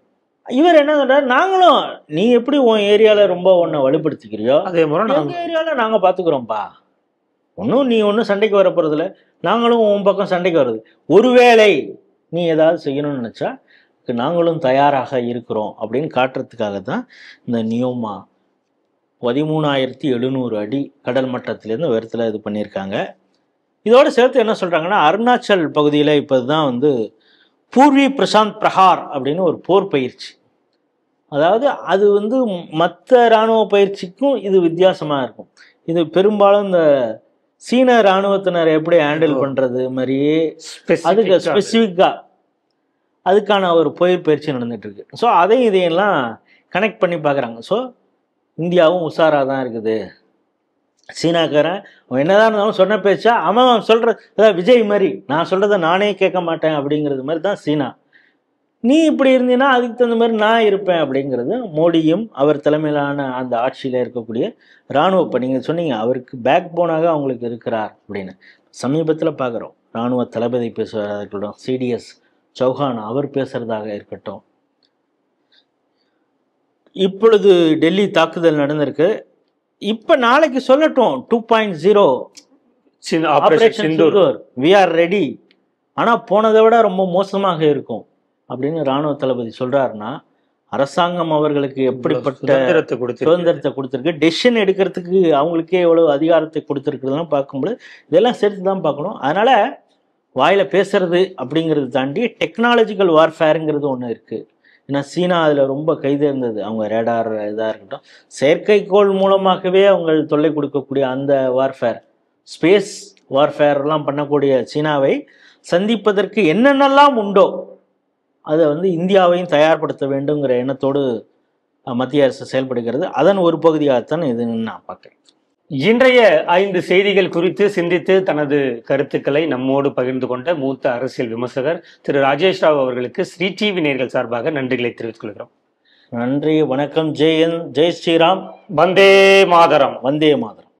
இவர் என்ன சொல்றாரு, நாங்களும் நீ எப்படி உன் ஏரியாவில் ரொம்ப உன்னை வலுப்படுத்திக்கிறியோ அதே மாதிரி எங்கள் ஏரியாவில் நாங்கள் பார்த்துக்குறோம்ப்பா, நீ ஒன்றும் சண்டைக்கு வர போகிறதில்ல, நாங்களும் உன் பக்கம் சண்டைக்கு வர்றது. ஒருவேளை நீ ஏதாவது செய்யணும்னு நினச்சா நாங்களும் தயாராக இருக்கிறோம் அப்படின்னு காட்டுறதுக்காக தான் இந்த நியோமா 13,700 அடி கடல் மட்டத்திலேருந்து உயரத்தில் இது பண்ணியிருக்காங்க. இதோடு சேர்த்து என்ன சொல்கிறாங்கன்னா, அருணாச்சல் பகுதியில் இப்போ தான் வந்து பூர்வி பிரசாந்த் பிரஹார் அப்படின்னு ஒரு போர் பயிற்சி. அதாவது அது வந்து மற்ற இராணுவ பயிற்சிக்கும் இது வித்தியாசமாக இருக்கும். இது பெரும்பாலும் இந்த சீன இராணுவத்தினர் எப்படி ஹேண்டில் பண்ணுறது மாதிரியே அதுக்கு ஸ்பெசிஃபிக்காக அதுக்கான ஒரு பயிற்சி நடந்துகிட்ருக்கு. ஸோ இதையெல்லாம் கனெக்ட் பண்ணி பார்க்குறாங்க. ஸோ இந்தியாவும் உஷாராக தான் இருக்குது சீனாக்காரன் அவன் என்னதான் இருந்தாலும் சொன்ன பேச்சா அவன் சொல்ற, அதாவது விஜய் மாதிரி நான் சொல்றத நானே கேட்க மாட்டேன் அப்படிங்கிறது மாதிரி தான் சீனா. நீ இப்படி இருந்தீன்னா அதுக்கு தகுந்த மாதிரி நான் இருப்பேன் அப்படிங்கிறது மோடியும் அவர் தலைமையிலான அந்த ஆட்சியில் இருக்கக்கூடிய இராணுவ, இப்போ நீங்கள் சொன்னீங்க அவருக்கு பேக் போனாக அவங்களுக்கு இருக்கிறார் அப்படின்னு. சமீபத்தில் பார்க்குறோம் இராணுவ தளபதி பேசுவதாக இருக்கட்டும், சிடிஎஸ் சௌஹான் அவர் பேசுறதாக இருக்கட்டும். இப்பொழுது டெல்லி தாக்குதல் நடந்திருக்கு. இப்போ நாளைக்கு சொல்லட்டும் 2.0 operation Sindoor, we are ready, ஆனால் போனதை விட ரொம்ப மோசமாக இருக்கும் அப்படின்னு இராணுவ தளபதி சொல்றாருன்னா அரசாங்கம் அவர்களுக்கு எப்படிப்பட்ட சுதந்திரத்தை கொடுத்துருக்கு, டெசிஷன் எடுக்கிறதுக்கு அவங்களுக்கே எவ்வளவு அதிகாரத்தை கொடுத்துருக்குறதுலாம் பார்க்கும்போது இதெல்லாம் சேர்த்து தான் பார்க்கணும். அதனால வாயில பேசுறது அப்படிங்கிறது தாண்டி டெக்னாலஜிக்கல் வார்ஃபேருங்கிறது ஒன்று இருக்கு. ஏன்னா சீனா அதில் ரொம்ப கைதேர்ந்தது. அவங்க ரேடார் இதாக இருக்கட்டும், செயற்கைக்கோள் மூலமாகவே அவங்க தொல்லை கொடுக்கக்கூடிய அந்த வார்ஃபேர், ஸ்பேஸ் வார்ஃபேர்லாம் பண்ணக்கூடிய சீனாவை சந்திப்பதற்கு என்னென்னலாம் உண்டோ அதை இந்தியாவையும் தயார்படுத்த வேண்டுங்கிற எண்ணத்தோடு மத்திய அரசு செயல்படுகிறது. அதன் ஒரு பகுதியாகத்தான் இதுன்னு நான் பார்க்குறேன். இன்றைய 5 செய்திகள் குறித்து சிந்தித்து தனது கருத்துக்களை நம்மோடு பகிர்ந்து கொண்ட மூத்த அரசியல் விமர்சகர் திரு ராஜேஷ் ராவ் அவர்களுக்கு ஸ்ரீ டிவி நேயர்கள் சார்பாக நன்றிகளை தெரிவித்துக் கொள்கிறோம். நன்றி, வணக்கம். ஜெய் ஸ்ரீராம், வந்தே மாதரம். வந்தே மாதரம்.